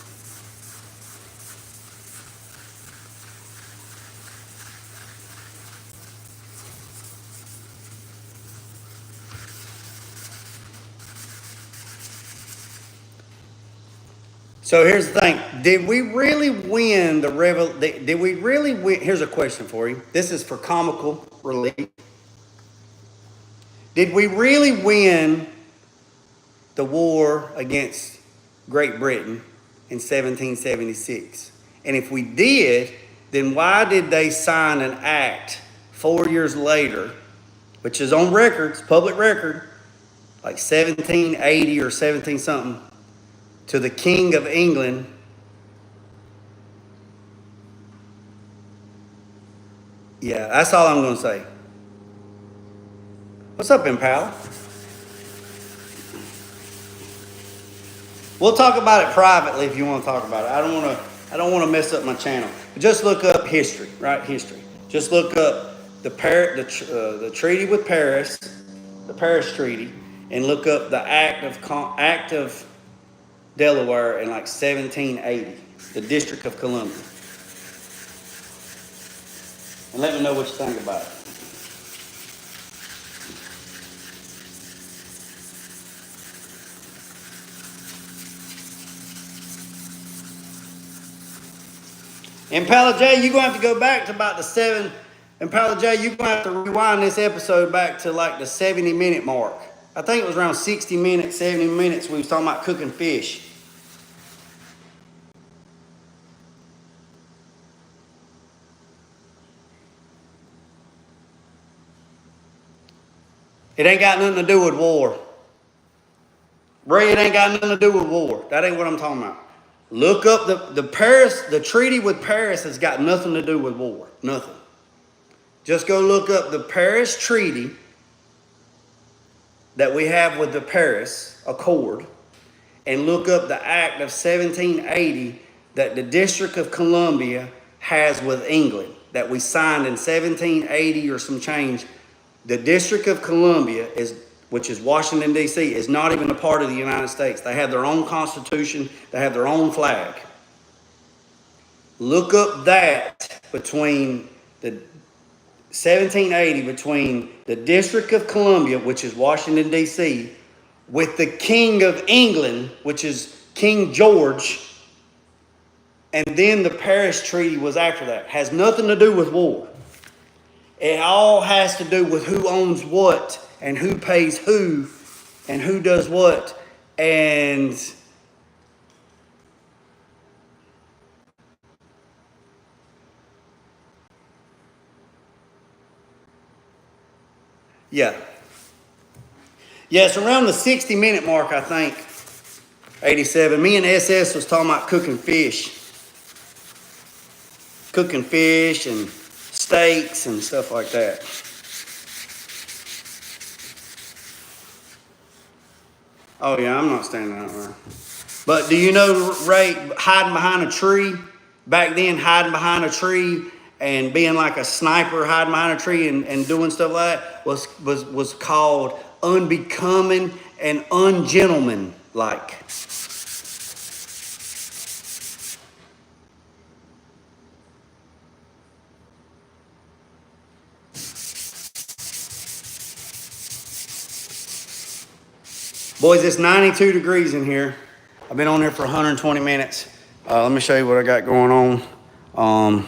So here's the thing. Did we really win the Did we really win? Here's a question for you. This is for comical relief. Did we really win the war against Great Britain in 1776? And if we did, then why did they sign an act 4 years later, which is on records, public record, like 1780 or 17 something, to the King of England? Yeah, that's all I'm going to say. What's up, Impala? We'll talk about it privately if you want to talk about it. I don't want to mess up my channel. Just look up history, right? History. Just look up the treaty with Paris, the Paris Treaty, and look up the Act of Delaware in like 1780, the District of Columbia. And let me know what you think about it. And Pala J, you're going to have to go back to about the 7. And Pala J, you're going to have to rewind this episode back to like the 70-minute mark. I think it was around 60 minutes, 70 minutes we was talking about cooking fish. It ain't got nothing to do with war. Ray, it ain't got nothing to do with war. That ain't what I'm talking about. Look up the treaty with Paris has got nothing to do with war. Nothing. Just go look up the Paris Treaty that we have with the Paris Accord and look up the Act of 1780 that the District of Columbia has with England that we signed in 1780 or some change. The District of Columbia, which is Washington, D.C., is not even a part of the United States. They have their own constitution. They have their own flag. Look up that between the 1780, between the District of Columbia, which is Washington, D.C., with the King of England, which is King George, and then the Paris Treaty was after that. Has nothing to do with war. It all has to do with who owns what and who pays who and who does what. And yeah. Yeah, it's around the 60-minute mark, I think. 87. Me and SS was talking about cooking fish. Cooking fish and steaks and stuff like that. Oh yeah, I'm not standing out there. But do you know, Ray, hiding behind a tree, back then hiding behind a tree and being like a sniper hiding behind a tree and doing stuff like that was called unbecoming and ungentlemanlike. Boys, it's 92 degrees in here. I've been on here for 120 minutes. Let me show you what I got going on.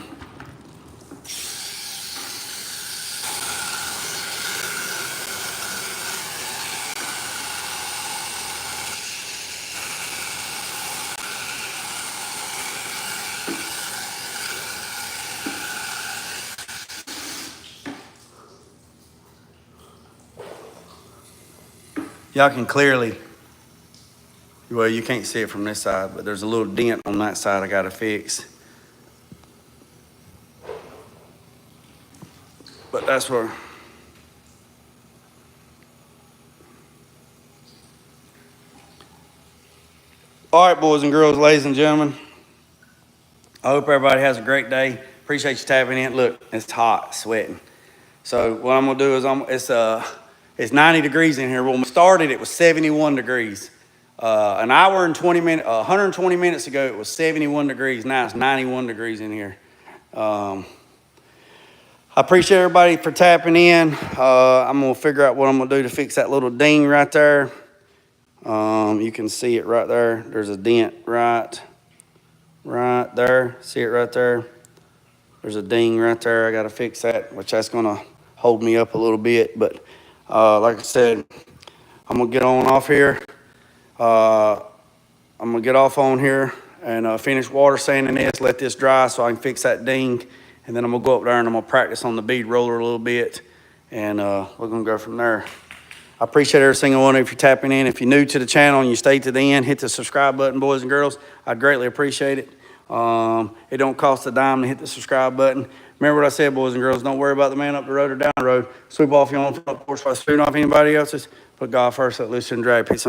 Y'all can clearly, well, you can't see it from this side, but there's a little dent on that side I gotta fix. But that's where. All right, boys and girls, ladies and gentlemen. I hope everybody has a great day. Appreciate you tapping in. Look, it's hot, sweating. So what I'm gonna do is it's 90 degrees in here. When we started, it was 71 degrees. An hour and 20 minutes, 120 minutes ago, it was 71 degrees. Now it's 91 degrees in here. I appreciate everybody for tapping in. I'm gonna figure out what I'm gonna do to fix that little ding right there. You can see it right there. There's a dent right there. See it right there? There's a ding right there. I gotta fix that, which that's gonna hold me up a little bit. But like I said, I'm gonna get on off here. I'm gonna get off on here and finish water sanding this, let this dry so I can fix that ding. And then I'm gonna go up there and I'm gonna practice on the bead roller a little bit. And we're gonna go from there. I appreciate every single one of you for tapping in. If you're new to the channel and you stay to the end, hit the subscribe button, boys and girls. I'd greatly appreciate it. It don't cost a dime to hit the subscribe button. Remember what I said, boys and girls. Don't worry about the man up the road or down the road. Sweep off your own front porch while sweeping off anybody else's. Put God first, let loose and drag. Peace.